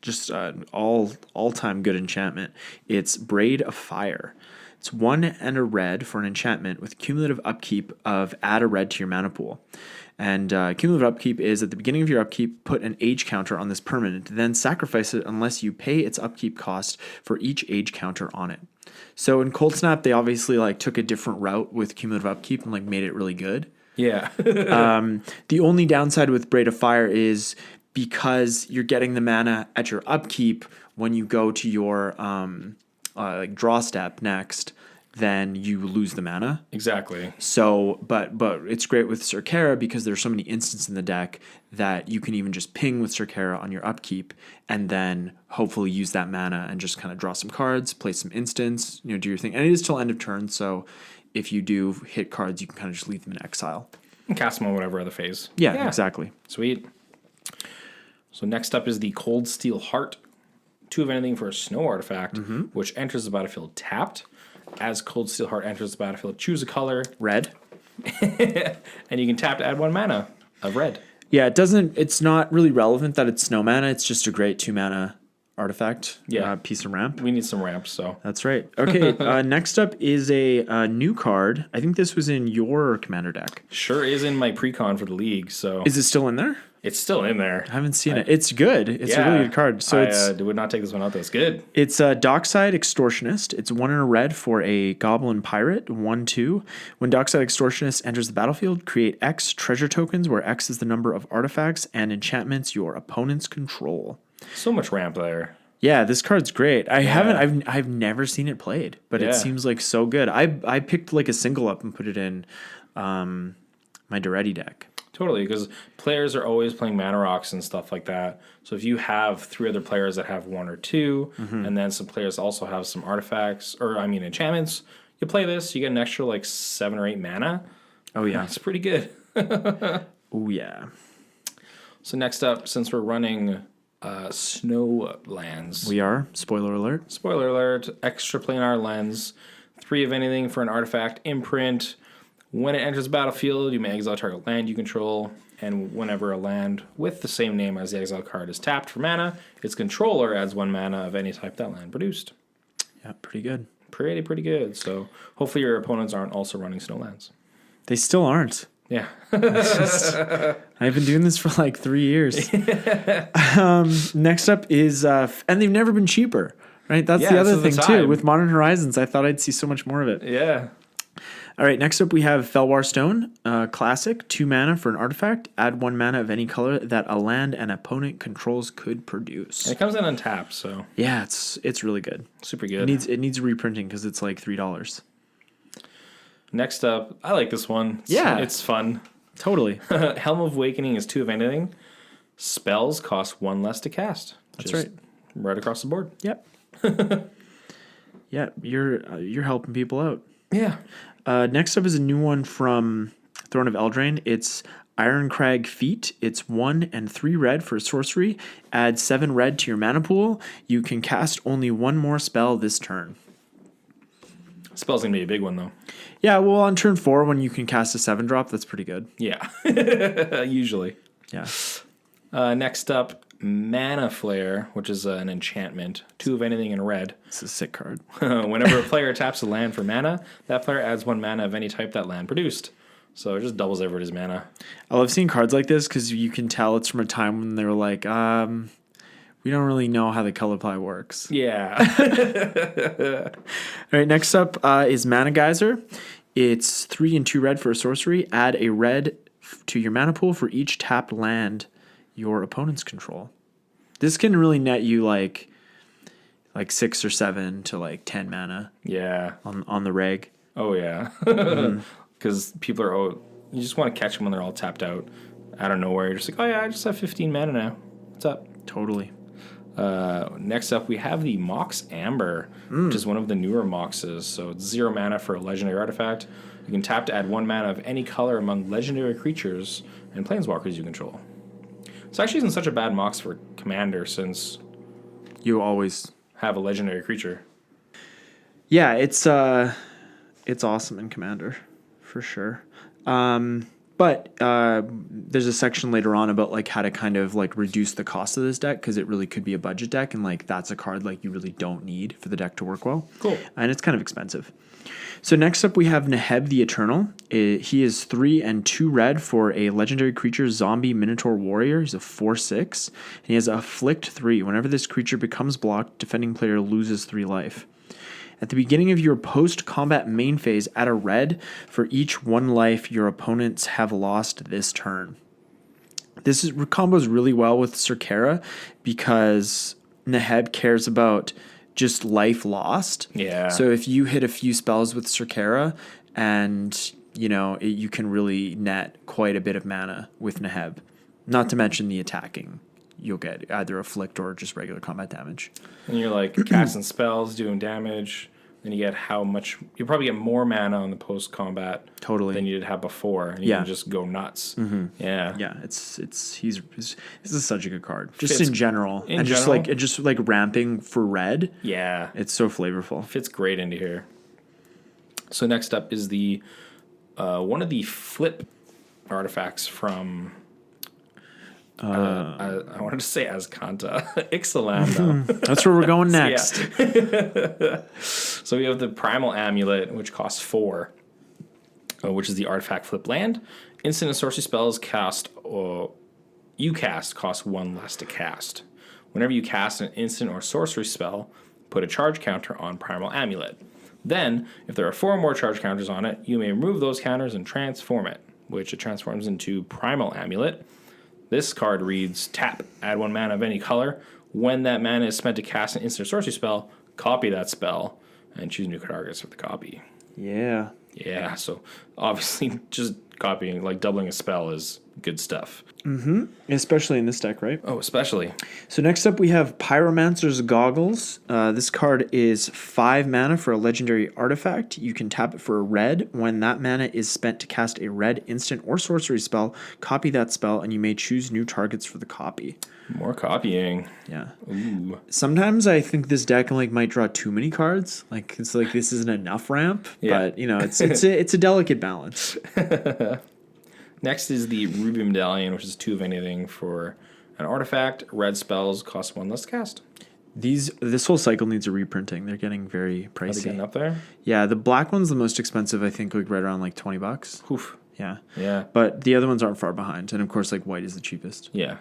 Speaker 2: just an all-time good enchantment. It's Braid of Fire. It's 1 and a red for an enchantment with cumulative upkeep of add a red to your mana pool. And cumulative upkeep is at the beginning of your upkeep, put an age counter on this permanent, then sacrifice it unless you pay its upkeep cost for each age counter on it. So in Cold Snap, they obviously took a different route with cumulative upkeep and made it really good.
Speaker 3: Yeah.
Speaker 2: The only downside with Braid of Fire is because you're getting the mana at your upkeep when you go to your draw step next, then you lose the mana.
Speaker 3: Exactly.
Speaker 2: So, but it's great with Syr Carah because there's so many instants in the deck that you can even just ping with Syr Carah on your upkeep and then hopefully use that mana and just kind of draw some cards, play some instants, do your thing. And it is till end of turn, so if you do hit cards, you can kind of just leave them in exile.
Speaker 3: And cast them on whatever other phase.
Speaker 2: Yeah, exactly.
Speaker 3: Sweet. So next up is the Cold Steel Heart. 2 of anything for a snow artifact, which enters the battlefield tapped. As Cold Steel Heart enters the battlefield, choose a color.
Speaker 2: Red.
Speaker 3: And you can tap to add 1 mana of red.
Speaker 2: Yeah, it's not really relevant that it's snow mana. It's just a great 2 mana artifact.
Speaker 3: Yeah.
Speaker 2: Piece of ramp.
Speaker 3: We need some ramps, so.
Speaker 2: That's right. Okay, next up is a new card. I think this was in your commander deck.
Speaker 3: Sure is in my pre-con for the league, so.
Speaker 2: Is it still in there?
Speaker 3: It's still in there.
Speaker 2: I haven't seen it. It's good. It's a really good card. So
Speaker 3: I would not take this one out, though. It's good.
Speaker 2: It's a Dockside Extortionist. It's 1 and a red for a Goblin Pirate, 1/2. When Dockside Extortionist enters the battlefield, create X treasure tokens, where X is the number of artifacts and enchantments your opponents control.
Speaker 3: So much ramp there.
Speaker 2: Yeah, this card's great. I've never seen it played, but it seems like so good. I picked a single up and put it in my Duretti deck.
Speaker 3: Totally, because players are always playing mana rocks and stuff like that. So if you have 3 other players that have 1 or 2, and then some players also have some artifacts, enchantments, you play this, you get an extra 7 or 8 mana.
Speaker 2: Oh yeah,
Speaker 3: it's pretty good.
Speaker 2: Oh yeah.
Speaker 3: So next up, since we're running snow lands,
Speaker 2: we are. Spoiler alert.
Speaker 3: Spoiler alert. Extra planar lens, 3 of anything for an artifact imprint. When it enters the battlefield, you may exile target land you control, and whenever a land with the same name as the exile card is tapped for mana, its controller adds 1 mana of any type that land produced.
Speaker 2: Yeah, pretty good.
Speaker 3: Pretty good. So hopefully your opponents aren't also running snow lands.
Speaker 2: They still aren't.
Speaker 3: Yeah.
Speaker 2: I've been doing this for 3 years. Next up is, and they've never been cheaper, right? That's the other thing too. With Modern Horizons, I thought I'd see so much more of it.
Speaker 3: Yeah.
Speaker 2: All right, next up we have Felwar Stone, classic, 2 mana for an artifact. Add 1 mana of any color that a land an opponent controls could produce.
Speaker 3: And it comes in untapped, so.
Speaker 2: Yeah, it's really good.
Speaker 3: Super good.
Speaker 2: It needs reprinting because it's $3.
Speaker 3: Next up, I like this one. It's fun.
Speaker 2: Totally.
Speaker 3: Helm of Awakening is 2 of anything. Spells cost 1 less to cast.
Speaker 2: That's right.
Speaker 3: Right across the board.
Speaker 2: Yep. Yeah, you're helping people out.
Speaker 3: Yeah.
Speaker 2: Next up is a new one from Throne of Eldraine. It's Ironcrag Feat. It's 1 and 3 red for a sorcery. Add 7 red to your mana pool. You can cast only 1 more spell this turn.
Speaker 3: Spell's going to be a big one, though.
Speaker 2: Yeah, well, on turn 4, when you can cast a 7-drop, that's pretty good.
Speaker 3: Yeah. Usually.
Speaker 2: Yeah.
Speaker 3: Next up, Mana Flare, which is an enchantment. 2 of anything in red.
Speaker 2: It's a sick card.
Speaker 3: Whenever a player taps a land for mana, that player adds 1 mana of any type that land produced. So it just doubles everybody's mana.
Speaker 2: I love seeing cards like this because you can tell it's from a time when they were like, we don't really know how the color pie works.
Speaker 3: Yeah.
Speaker 2: All right, next up is Mana Geyser. It's 3 and 2 red for a sorcery. Add a red to your mana pool for each tapped land your opponents control. This can really net you like like 6 or 7 to like 10 mana
Speaker 3: Yeah.
Speaker 2: on the reg.
Speaker 3: Oh, yeah. Because people are, you just want to catch them when they're all tapped out out of nowhere. You're just like, oh, yeah, I just have 15 mana now. What's up?
Speaker 2: Totally.
Speaker 3: Next up, we have the Mox Amber, which is one of the newer Moxes. So it's 0 mana for a legendary artifact. You can tap to add 1 mana of any color among legendary creatures and planeswalkers you control. This actually isn't such a bad Mox for Commander since
Speaker 2: You always
Speaker 3: have a legendary creature.
Speaker 2: Yeah, it's awesome in Commander, for sure. But there's a section later on about like how to kind of like reduce the cost of this deck because it really could be a budget deck, and like that's a card like you really don't need for the deck to work well.
Speaker 3: Cool.
Speaker 2: And it's kind of expensive. So next up we have Neheb the Eternal. He is 3 and 2 red for a legendary creature zombie minotaur warrior. He's a 4/6. And he has a afflict 3. Whenever this creature becomes blocked, defending player loses 3 life. At the beginning of your post-combat main phase, add a red for each 1 life your opponents have lost this turn. This combos really well with Syr Carah because Neheb cares about just life lost.
Speaker 3: Yeah.
Speaker 2: So if you hit a few spells with Syr Carah and, you can really net quite a bit of mana with Neheb. Not to mention the attacking. You'll get either afflict or just regular combat damage.
Speaker 3: And you're like casting spells, doing damage. Then you get you probably get more mana on the post combat than you did have before. And you can just go nuts. Mm-hmm. Yeah.
Speaker 2: Yeah. This is such a good card. Just in general. Just like ramping for red.
Speaker 3: Yeah.
Speaker 2: It's so flavorful.
Speaker 3: Fits great into here. So next up is the one of the flip artifacts from I wanted to say Azcanta. Ixalan, though.
Speaker 2: That's where we're going next.
Speaker 3: So we have the Primal Amulet, which costs 4, which is the artifact flip land. Instant and sorcery spells cost 1 less to cast. Whenever you cast an instant or sorcery spell, put a charge counter on Primal Amulet. Then, if there are 4 or more charge counters on it, you may remove those counters and transform it, which it transforms into Primal Amulet. This card reads, tap, add 1 mana of any color. When that mana is spent to cast an instant or sorcery spell, copy that spell and choose new targets for the copy.
Speaker 2: Yeah.
Speaker 3: Yeah, so obviously just copying, like doubling a spell is good stuff.
Speaker 2: Mm-hmm. Especially in this deck, right?
Speaker 3: Oh, especially.
Speaker 2: So next up we have Pyromancer's Goggles. This card is 5 mana for a legendary artifact. You can tap it for a red. When that mana is spent to cast a red instant or sorcery spell, copy that spell and you may choose new targets for the copy.
Speaker 3: More copying.
Speaker 2: Yeah.
Speaker 3: Ooh.
Speaker 2: Sometimes I think this deck might draw too many cards. Like it's like this isn't enough ramp, but it's a delicate balance.
Speaker 3: Next is the Ruby Medallion, which is 2 of anything for an artifact. Red spells cost 1 less to cast.
Speaker 2: This whole cycle needs a reprinting. They're getting very pricey.
Speaker 3: Are they getting up there?
Speaker 2: Yeah, the black one's the most expensive. I think like right around like $20.
Speaker 3: Oof.
Speaker 2: Yeah.
Speaker 3: Yeah.
Speaker 2: But the other ones aren't far behind, and of course like white is the cheapest.
Speaker 3: Yeah.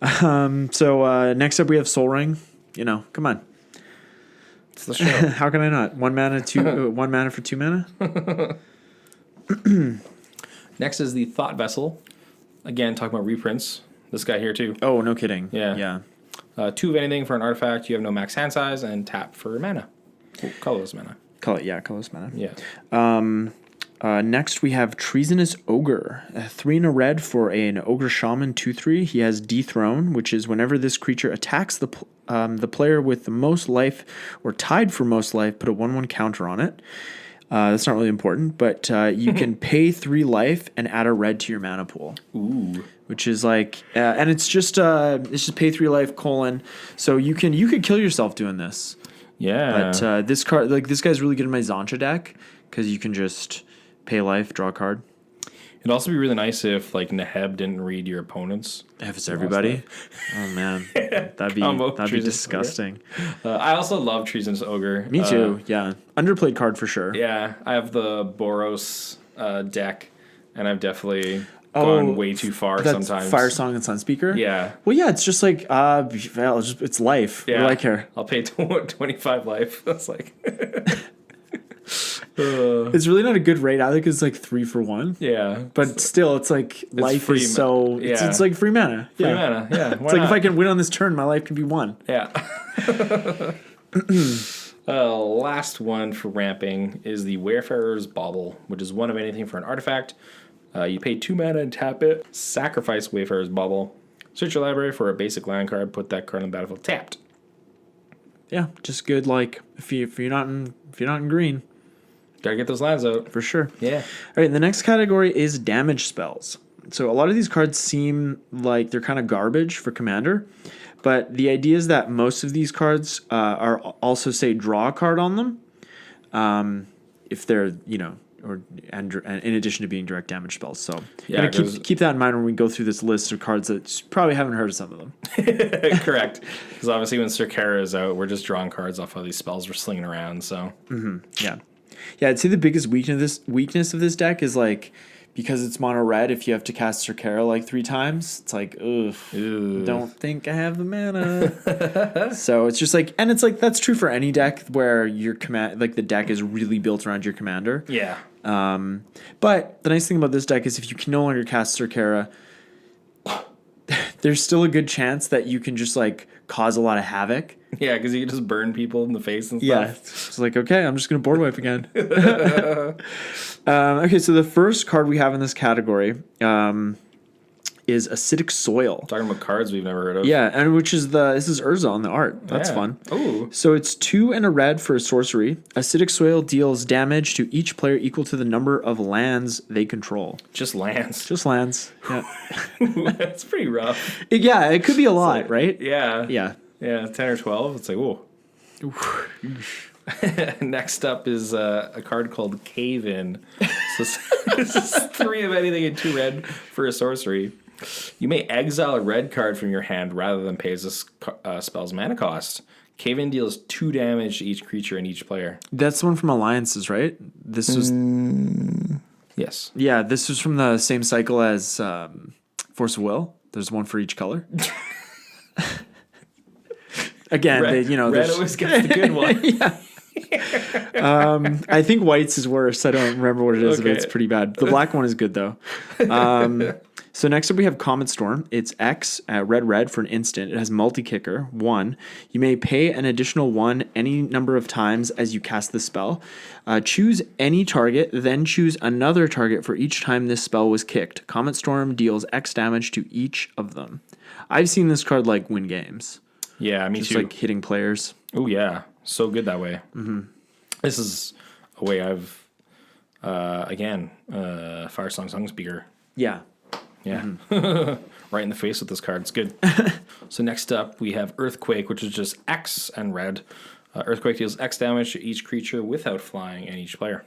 Speaker 2: So next up we have Soul Ring. Come on.
Speaker 3: It's the show.
Speaker 2: How can I not? 1 mana, 1 mana for 2 mana.
Speaker 3: Next is the Thought Vessel. Again, talking about reprints. This guy here too.
Speaker 2: Oh, no kidding.
Speaker 3: Yeah. 2 of anything for an artifact. You have no max hand size and tap for mana. Colorless mana.
Speaker 2: Colorless mana.
Speaker 3: Yeah.
Speaker 2: Next we have Treasonous Ogre. 3 and a red for an Ogre Shaman 2/3. He has Dethrone, which is whenever this creature attacks the player with the most life or tied for most life, put a 1/1 counter on it. That's not really important, but you can pay 3 life and add a red to your mana pool.
Speaker 3: Ooh.
Speaker 2: Which is like, and it's just pay 3 life : so you could kill yourself doing this.
Speaker 3: Yeah.
Speaker 2: But this card, like this guy's really good in my Zancha deck because you can just pay life, draw a card.
Speaker 3: It'd also be really nice if like Neheb didn't read your opponents.
Speaker 2: If it's everybody, oh man, that'd be disgusting.
Speaker 3: I also love Treasonous Ogre.
Speaker 2: Me too. Yeah, underplayed card for sure.
Speaker 3: Yeah, I have the Boros deck, and I've definitely gone way too far sometimes.
Speaker 2: Fire Song and Sunspeaker.
Speaker 3: Yeah.
Speaker 2: Well, yeah, it's just like it's life.
Speaker 3: Yeah.
Speaker 2: What do I care?
Speaker 3: I'll pay 25 life. That's like.
Speaker 2: It's really not a good rate either because it's like 3 for 1.
Speaker 3: Yeah.
Speaker 2: But still, it's like life
Speaker 3: free
Speaker 2: is so.
Speaker 3: yeah.
Speaker 2: It's like free mana.
Speaker 3: Free mana. Yeah.
Speaker 2: It's like if I can win on this turn, my life can be 1.
Speaker 3: Yeah. Last one for ramping is the Wayfarer's Bauble, which is one of anything for an artifact. You pay 2 mana and tap it. Sacrifice Wayfarer's Bauble. Search your library for a basic land card. Put that card on the battlefield tapped.
Speaker 2: Yeah, just good. Like if you're not in green,
Speaker 3: Gotta get those lands out.
Speaker 2: for sure.
Speaker 3: Yeah.
Speaker 2: All right, the next category is damage spells. So a lot of these cards seem like they're kind of garbage for Commander, but the idea is that most of these cards are also say draw a card on them, if they're and in addition to being direct damage spells. So
Speaker 3: Yeah,
Speaker 2: keep that in mind when we go through this list of cards that you probably haven't heard of some of them.
Speaker 3: Correct. Because obviously when Syr Carah is out, we're just drawing cards off of these spells we're slinging around. So
Speaker 2: Yeah, I'd say the biggest weakness of this deck is like, because it's mono red, if you have to cast Syr Carah like 3 times, it's like, ugh, don't think I have the mana. So it's just like, and it's like, that's true for any deck where your the deck is really built around your commander.
Speaker 3: yeah.
Speaker 2: But the nice thing about this deck is if you can no longer cast Syr Carah, there's still a good chance that you can just like cause a lot of havoc.
Speaker 3: Yeah, because you can just burn people in the face and stuff.
Speaker 2: Yeah, it's like, okay, I'm just going to board wipe again. Okay, so the first card we have in this category is Acidic Soil.
Speaker 3: Talking about cards we've never heard of.
Speaker 2: Yeah, and this is Urza on the art. That's fun.
Speaker 3: Ooh.
Speaker 2: So it's 2 and a red for a sorcery. Acidic Soil deals damage to each player equal to the number of lands they control.
Speaker 3: Just lands.
Speaker 2: Just lands. Yeah.
Speaker 3: That's pretty rough.
Speaker 2: Yeah, it could be a lot, right?
Speaker 3: Yeah.
Speaker 2: Yeah.
Speaker 3: Yeah, 10 or 12. It's like, whoa. Next up is a card called Cave In. So this is 3 of anything and 2 red for a sorcery. You may exile a red card from your hand rather than pay as a spell's mana cost. Cave In deals 2 damage to each creature and each player.
Speaker 2: That's the one from Alliances, right? This was...
Speaker 3: Yes.
Speaker 2: Yeah, this was from the same cycle as Force of Will. There's one for each color. Again,
Speaker 3: Red always gets the good one.
Speaker 2: Yeah. I think white's is worse. I don't remember what it is, but
Speaker 3: Okay.
Speaker 2: it's pretty bad. The black one is good though. So next up we have Comet Storm. It's X red for an instant. It has multi-kicker 1. You may pay an additional 1 any number of times as you cast the spell. Choose any target, then choose another target for each time this spell was kicked. Comet Storm deals X damage to each of them. I've seen this card like win games.
Speaker 3: Yeah, me
Speaker 2: Just
Speaker 3: too.
Speaker 2: like hitting players.
Speaker 3: Oh, yeah. So good that way. Mm-hmm. This is a way I've, Fire Song Speaker.
Speaker 2: Yeah.
Speaker 3: Yeah. Right in the face with this card. It's good. So next up, we have Earthquake, which is just X and red. Earthquake deals X damage to each creature without flying and each player.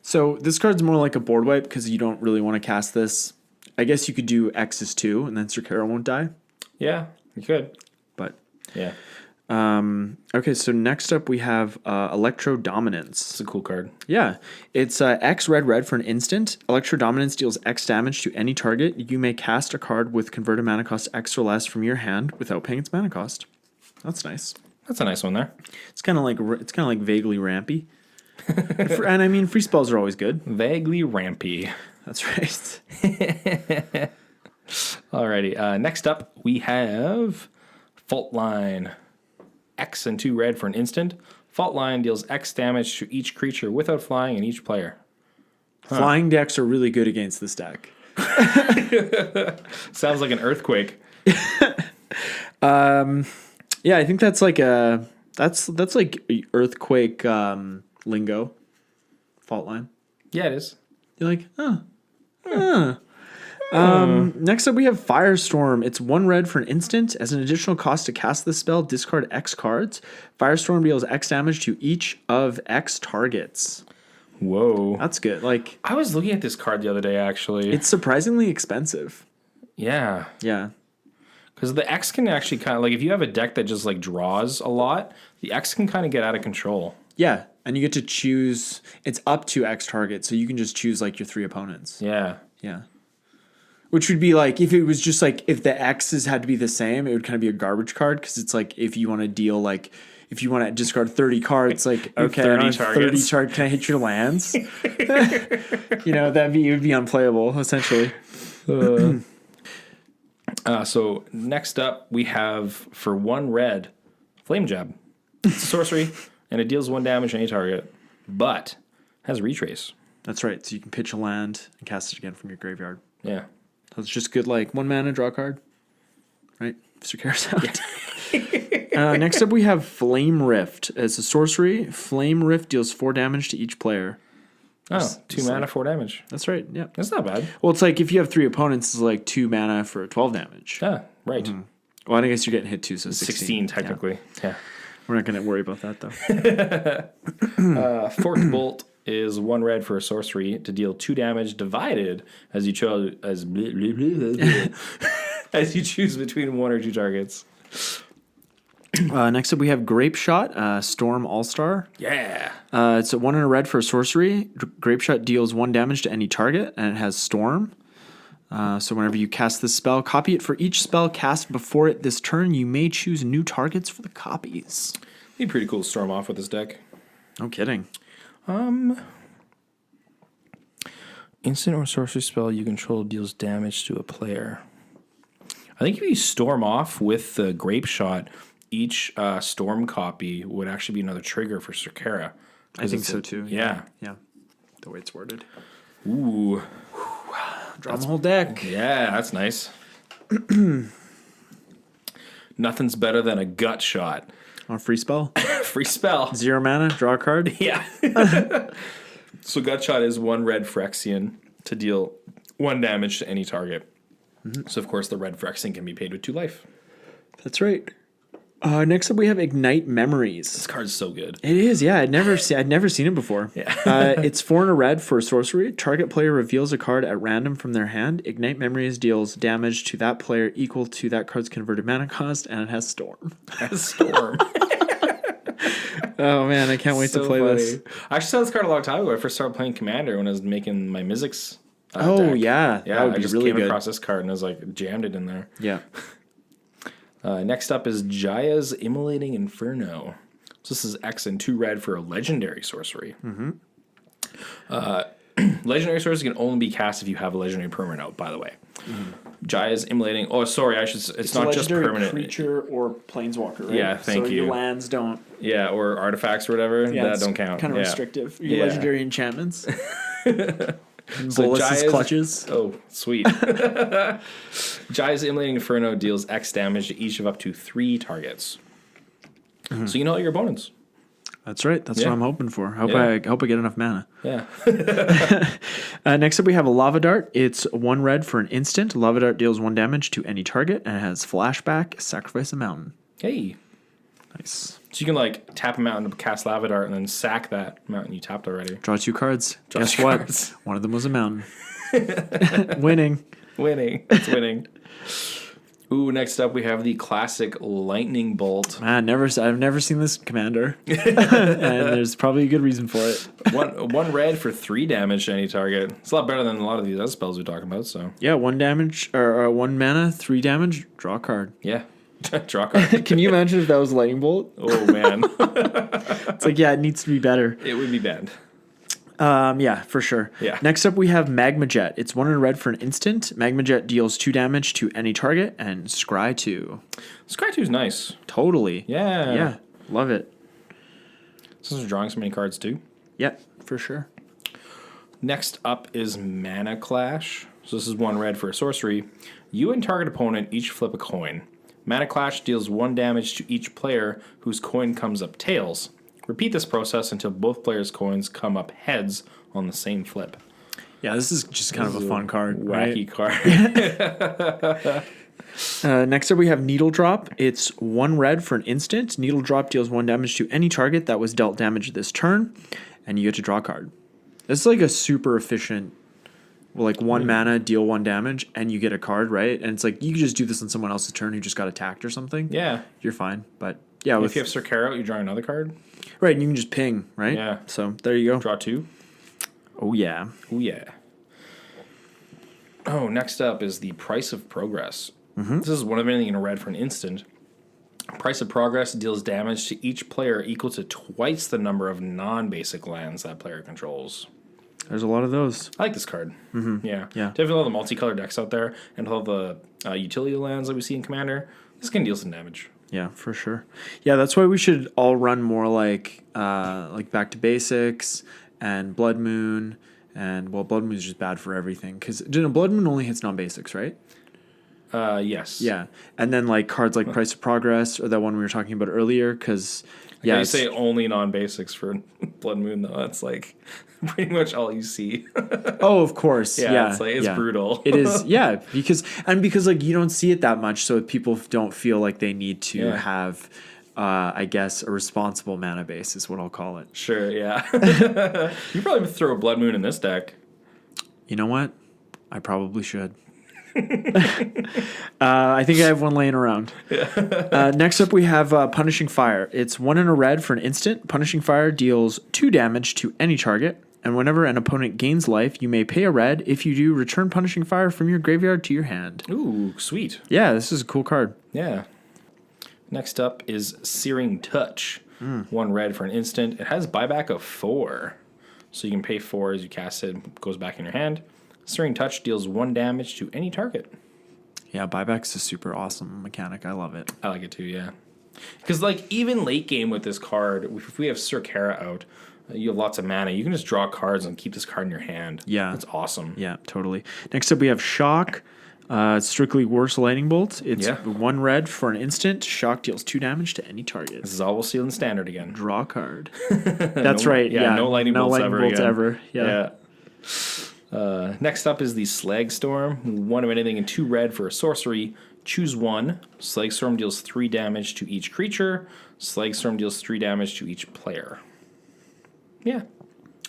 Speaker 2: So this card's more like a board wipe because you don't really want to cast this. I guess you could do X's 2 and then Syr Carah won't die.
Speaker 3: Yeah, you could.
Speaker 2: But
Speaker 3: Yeah.
Speaker 2: okay, so next up we have Electro Dominance.
Speaker 3: It's a cool card.
Speaker 2: Yeah, it's X red for an instant. Electro Dominance deals X damage to any target. You may cast a card with converted mana cost X or less from your hand without paying its mana cost. That's nice.
Speaker 3: That's a nice one there.
Speaker 2: It's kind of like vaguely rampy. And I mean, free spells are always good.
Speaker 3: Vaguely rampy.
Speaker 2: That's right.
Speaker 3: Alrighty. Next up, we have Fault Line. X and 2 red for an instant. Fault Line deals X damage to each creature without flying and each player.
Speaker 2: Flying decks are really good against this deck.
Speaker 3: Sounds like an earthquake.
Speaker 2: Yeah, I think that's like earthquake lingo. Fault line.
Speaker 3: Yeah, it is.
Speaker 2: You're like, next up we have Firestorm. It's 1 red for an instant. As an additional cost to cast this spell, discard X cards. Firestorm deals X damage to each of X targets.
Speaker 3: Whoa.
Speaker 2: That's good. Like,
Speaker 3: I was looking at this card the other day, actually.
Speaker 2: it's surprisingly expensive.
Speaker 3: Yeah.
Speaker 2: Yeah.
Speaker 3: Because the X can actually kind of, like, if you have a deck that just, like, draws a lot, the X can kind of get out of control.
Speaker 2: Yeah. And you get to choose, it's up to X target, so you can just choose, like, your 3 opponents.
Speaker 3: Yeah.
Speaker 2: Yeah. Which would be like, if it was just like, if the X's had to be the same, it would kind of be a garbage card. Because it's like, if you want to deal, like, if you want to discard 30 cards, like, okay,
Speaker 3: 30
Speaker 2: 30
Speaker 3: targets.
Speaker 2: can I hit your lands? It would be unplayable, essentially.
Speaker 3: So next up, we have, for 1 red, Flame Jab. It's a sorcery, and it deals 1 damage to any target, but has retrace.
Speaker 2: That's right. So you can pitch a land and cast it again from your graveyard.
Speaker 3: Yeah.
Speaker 2: So it's just good, like 1 mana, draw a card. Right? Syr Carah out. Next up, we have Flame Rift. It's a sorcery. Flame Rift deals 4 damage to each player.
Speaker 3: Oh, 2 mana, 4 damage.
Speaker 2: That's right. Yeah.
Speaker 3: That's not bad.
Speaker 2: Well, it's like if you have 3 opponents, it's like 2 mana for 12 damage.
Speaker 3: Ah, right.
Speaker 2: Well, I guess you're getting hit too, so
Speaker 3: 16 technically. Yeah.
Speaker 2: We're not going to worry about that, though.
Speaker 3: Forked Bolt is 1 red for a sorcery to deal 2 damage divided as you chose as as you choose between 1 or 2 targets.
Speaker 2: Next up, we have Grape Shot, Storm All-Star.
Speaker 3: Yeah.
Speaker 2: It's a 1 and a red for a sorcery. Grape Shot deals 1 damage to any target, and it has Storm. So whenever you cast this spell, copy it for each spell cast before it this turn. You may choose new targets for the copies.
Speaker 3: Be pretty cool to storm off with this deck.
Speaker 2: No kidding.
Speaker 3: Instant or sorcery spell you control deals damage to a player. I think if you storm off with the Grape Shot, each storm copy would actually be another trigger for Syr Carah.
Speaker 2: I think so too.
Speaker 3: Yeah.
Speaker 2: Yeah. The way it's worded.
Speaker 3: Ooh.
Speaker 2: Draw the whole deck.
Speaker 3: Yeah, that's nice. Nothing's better than a gut shot.
Speaker 2: On a free spell.
Speaker 3: Free spell.
Speaker 2: 0 mana, draw a card.
Speaker 3: Yeah. So gut shot is 1 red Phyrexian to deal 1 damage to any target. So of course the red Phyrexian can be paid with 2 life.
Speaker 2: That's right. Next up, we have Ignite Memories.
Speaker 3: This card's so good.
Speaker 2: It is, yeah. I'd never seen it before.
Speaker 3: Yeah.
Speaker 2: It's 4 and a red for a sorcery. Target player reveals a card at random from their hand. Ignite Memories deals damage to that player equal to that card's converted mana cost, and it has Storm.
Speaker 3: Storm.
Speaker 2: Oh man, I can't wait to play this.
Speaker 3: I actually saw this card a long time ago. I first started playing Commander when I was making my Mizzix.
Speaker 2: Oh
Speaker 3: deck.
Speaker 2: yeah,
Speaker 3: Yeah,
Speaker 2: that would
Speaker 3: I
Speaker 2: be
Speaker 3: just
Speaker 2: really
Speaker 3: came
Speaker 2: good.
Speaker 3: across this card and I was like, jammed it in there.
Speaker 2: Yeah.
Speaker 3: Next up is Jaya's Immolating Inferno. So this is X and 2 red for a legendary sorcery. Legendary sorcery can only be cast if you have a legendary permanent out, by the way. Jaya's Immolating... Oh, sorry, it's not just permanent.
Speaker 2: Creature or planeswalker, right?
Speaker 3: Yeah, thank you.
Speaker 2: So your lands don't...
Speaker 3: Yeah, or artifacts or whatever, that don't count.
Speaker 2: Kind of
Speaker 3: yeah.
Speaker 2: restrictive. Your legendary enchantments.
Speaker 3: So
Speaker 2: Bolus's clutches.
Speaker 3: Oh, sweet. Jaya's Immolating Inferno deals X damage to each of up to 3 targets. So you know all your opponents.
Speaker 2: That's right. That's
Speaker 3: Yeah.
Speaker 2: what I'm hoping for. I hope I get enough mana.
Speaker 3: Yeah.
Speaker 2: Next up, we have a Lava Dart. It's 1 red for an instant. Lava Dart deals 1 damage to any target, and it has Flashback, Sacrifice a Mountain.
Speaker 3: Hey.
Speaker 2: Nice.
Speaker 3: So you can like tap a mountain to cast Lava Dart and then sack that mountain you tapped already.
Speaker 2: Draw 2 cards. Guess
Speaker 3: 2
Speaker 2: what?
Speaker 3: cards.
Speaker 2: One of them was a mountain. Winning.
Speaker 3: Winning. It's winning. Ooh, next up we have the classic Lightning Bolt.
Speaker 2: Man, I've never seen this commander, and there's probably a good reason for it.
Speaker 3: One red for 3 damage to any target. It's a lot better than a lot of these other spells we're talking about. So
Speaker 2: Yeah, 1 damage or 1 mana, 3 damage. Draw a card.
Speaker 3: yeah, draw a card.
Speaker 2: Can you imagine if that was Lightning Bolt?
Speaker 3: Oh man,
Speaker 2: It's like, yeah, it needs to be better.
Speaker 3: it would be banned.
Speaker 2: Yeah, for sure.
Speaker 3: Yeah.
Speaker 2: Next up, we have Magma Jet. It's 1 and a red for an instant. Magma Jet deals 2 damage to any target, and Scry 2.
Speaker 3: Scry 2 is nice.
Speaker 2: Totally.
Speaker 3: Yeah.
Speaker 2: Yeah, love it.
Speaker 3: Since we're drawing so many cards too.
Speaker 2: Yeah, for sure.
Speaker 3: Next up is Mana Clash. So this is 1 red for a sorcery. You and target opponent each flip a coin. Mana Clash deals 1 damage to each player whose coin comes up tails. Repeat this process until both players' coins come up heads on the same flip.
Speaker 2: Yeah, this is just kind of a fun card.
Speaker 3: Wacky
Speaker 2: card. Next up, we have Needle Drop. It's 1 red for an instant. Needle Drop deals 1 damage to any target that was dealt damage this turn, and you get to draw a card. This is like a super efficient, like 1 mana, deal 1 damage, and you get a card, right? And it's like you can just do this on someone else's turn who just got attacked or something.
Speaker 3: Yeah.
Speaker 2: You're fine. But yeah,
Speaker 3: If you have Syr Carah out, you draw another card.
Speaker 2: Right, and you can just ping, right?
Speaker 3: Yeah.
Speaker 2: So there you go.
Speaker 3: Draw 2.
Speaker 2: Oh yeah.
Speaker 3: Oh, yeah. Oh, next up is the Price of Progress. This is 1 of anything in a red for an instant. Price of Progress deals damage to each player equal to twice the number of non-basic lands that player controls.
Speaker 2: There's a lot of those.
Speaker 3: I like this card. Yeah.
Speaker 2: Yeah.
Speaker 3: Definitely all the multicolored decks out there and all the utility lands that we see in Commander. This can deal some damage.
Speaker 2: Yeah, for sure. Yeah, that's why we should all run more like Back to Basics and Blood Moon. And, well, Blood Moon is just bad for everything. Because Blood Moon only hits non-basics, right?
Speaker 3: Yes.
Speaker 2: Yeah. And then, like, cards like Price of Progress, or that one we were talking about earlier, because...
Speaker 3: Yeah, you say only non-basics for Blood Moon, though. That's, like, pretty much all you see.
Speaker 2: Oh, of course. Yeah.
Speaker 3: It's brutal.
Speaker 2: It is, yeah. Because, like, you don't see it that much, so people don't feel like they need to have... I guess a responsible mana base is what I'll call it.
Speaker 3: Sure, yeah. You probably throw a Blood Moon in this deck.
Speaker 2: You know what? I probably should. I think I have one laying around. Next up, we have Punishing Fire. It's 1 and a red for an instant. Punishing Fire deals 2 damage to any target. And whenever an opponent gains life, you may pay a red. If you do, return Punishing Fire from your graveyard to your hand.
Speaker 3: Ooh, sweet.
Speaker 2: Yeah, this is a cool card.
Speaker 3: Yeah. Next up is Searing Touch. 1 red for an instant. It has buyback of 4. So you can pay 4 as you cast it. It goes back in your hand. Searing Touch deals 1 damage to any target.
Speaker 2: Yeah, buyback's a super awesome mechanic. I love it.
Speaker 3: I like it too, yeah. Because, like, even late game with this card, if we have Syr Carah out, you have lots of mana. You can just draw cards and keep this card in your hand.
Speaker 2: Yeah.
Speaker 3: That's awesome.
Speaker 2: Yeah, totally. Next up, we have Shock. Strictly Worse Lightning Bolt. It's 1 red for an instant. Shock deals 2 damage to any target.
Speaker 3: This is all we'll see in Standard again.
Speaker 2: Draw a card. That's right. Yeah,
Speaker 3: no lightning bolts ever.
Speaker 2: Yeah.
Speaker 3: Next up is the Slag Storm. 1 of anything and 2 red for a sorcery. Choose 1. Slag Storm deals 3 damage to each creature. Slag Storm deals 3 damage to each player. Yeah.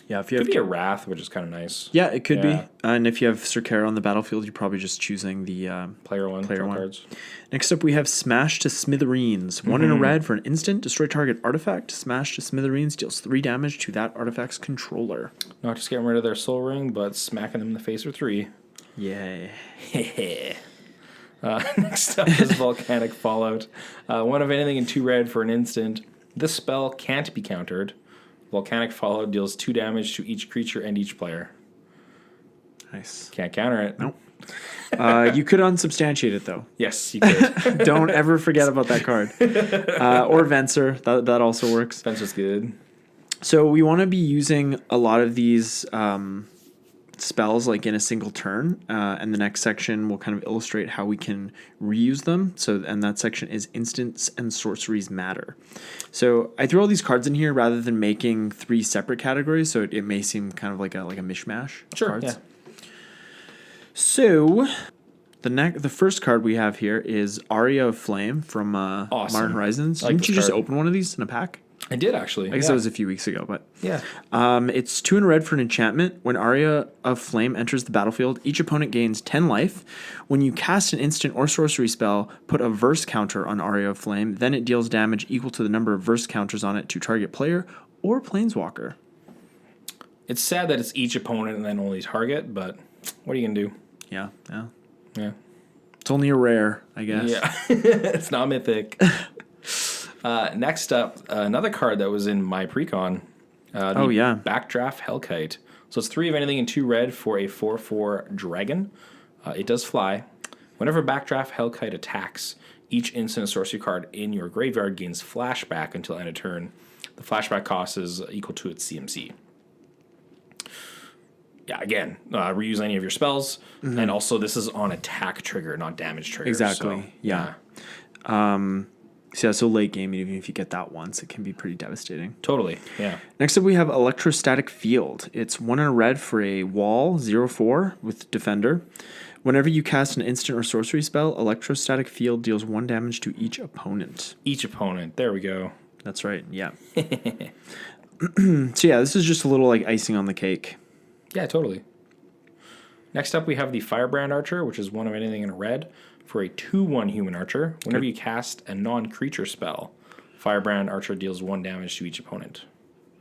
Speaker 2: Yeah, if you
Speaker 3: could be a Wrath, which is kind of nice.
Speaker 2: Yeah, it could be. And if you have Syr Carah on the battlefield, you're probably just choosing the
Speaker 3: player one cards.
Speaker 2: Next up, we have Smash to Smithereens. 1 in a red for an instant. Destroy target artifact. Smash to Smithereens deals 3 damage to that artifact's controller.
Speaker 3: Not just getting rid of their Soul Ring, but smacking them in the face for 3.
Speaker 2: Yay.
Speaker 3: Next up is Volcanic Fallout. 1 of anything and 2 red for an instant. This spell can't be countered. Volcanic Fallout deals 2 damage to each creature and each player.
Speaker 2: Nice.
Speaker 3: Can't counter it.
Speaker 2: Nope. You could unsubstantiate it, though.
Speaker 3: Yes, you could.
Speaker 2: Don't ever forget about that card. Or Venser. That also works.
Speaker 3: Venser's good.
Speaker 2: So we want to be using a lot of these spells like in a single turn, and the next section will kind of illustrate how we can reuse them. And that section is Instants and Sorceries Matter. So I threw all these cards in here rather than making 3 separate categories, so it may seem kind of like a mishmash of cards.
Speaker 3: Yeah.
Speaker 2: So the first card we have here is Aria of Flame from Modern Horizons. Didn't you just open one of these in a pack?
Speaker 3: I did, actually.
Speaker 2: I guess that was a few weeks ago, but
Speaker 3: yeah.
Speaker 2: It's 2 in a red for an enchantment. When Aria of Flame enters the battlefield, each opponent gains 10 life. When you cast an instant or sorcery spell, put a verse counter on Aria of Flame. Then it deals damage equal to the number of verse counters on it to target player or planeswalker.
Speaker 3: It's sad that it's each opponent and then only target, but what are you gonna do?
Speaker 2: Yeah.
Speaker 3: It's
Speaker 2: only a rare, I guess.
Speaker 3: Yeah, it's not mythic. Next up, another card that was in my precon. Backdraft Hellkite. So it's 3 of anything and 2 red for a 4/4 dragon. It does fly. Whenever Backdraft Hellkite attacks, each instant and sorcery card in your graveyard gains flashback until end of turn. The flashback cost is equal to its CMC. Yeah, again, reuse any of your spells. And also, this is on attack trigger, not damage trigger.
Speaker 2: Exactly,
Speaker 3: so,
Speaker 2: yeah. So late game, even if you get that once, it can be pretty devastating.
Speaker 3: Totally, yeah.
Speaker 2: Next up, we have Electrostatic Field. It's 1 in a red for a wall, 0/4 with Defender. Whenever you cast an instant or sorcery spell, Electrostatic Field deals 1 damage to each opponent.
Speaker 3: Each opponent, there we go.
Speaker 2: That's right, yeah. So yeah, this is just a little like icing on the cake.
Speaker 3: Yeah, totally. Next up, we have the Firebrand Archer, which is 1 of anything in a red for a 2/1 human archer. Whenever you cast a non-creature spell, Firebrand Archer deals 1 damage to each opponent.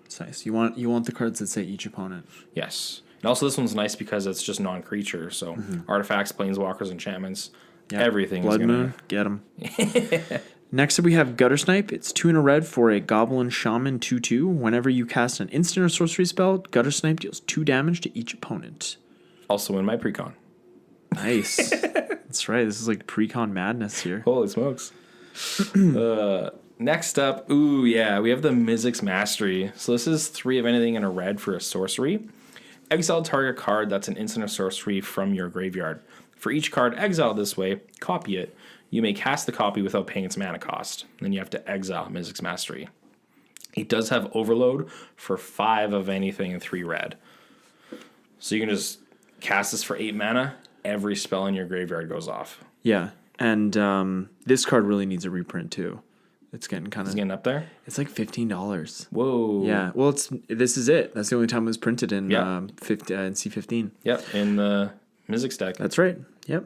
Speaker 2: That's nice. You want the cards that say each opponent.
Speaker 3: Yes. And also this one's nice because it's just non-creature. So artifacts, planeswalkers, enchantments, everything
Speaker 2: Blood
Speaker 3: is going to...
Speaker 2: Moon, get them. Next up we have Gutter Snipe. It's 2 in a red for a Goblin Shaman 2/2. Whenever you cast an instant or sorcery spell, Gutter Snipe deals 2 damage to each opponent.
Speaker 3: Also in my precon.
Speaker 2: Nice. That's right. This is like pre-con madness here.
Speaker 3: Holy smokes. Next up, we have the Mizzix Mastery. So this is 3 of anything in a red for a sorcery. Exile target card that's an instant or sorcery from your graveyard. For each card exiled this way, copy it. You may cast the copy without paying its mana cost. Then you have to exile Mizzix Mastery. It does have Overload for 5 of anything in 3 red. So you can just cast this for 8 mana. Every spell in your graveyard goes off.
Speaker 2: Yeah, and this card really needs a reprint too. It's getting
Speaker 3: Getting up there.
Speaker 2: It's like $15.
Speaker 3: Whoa.
Speaker 2: Yeah. Well, this is it. That's the only time it was printed in in C15.
Speaker 3: Yep. In the Mizzix deck.
Speaker 2: That's right. Yep.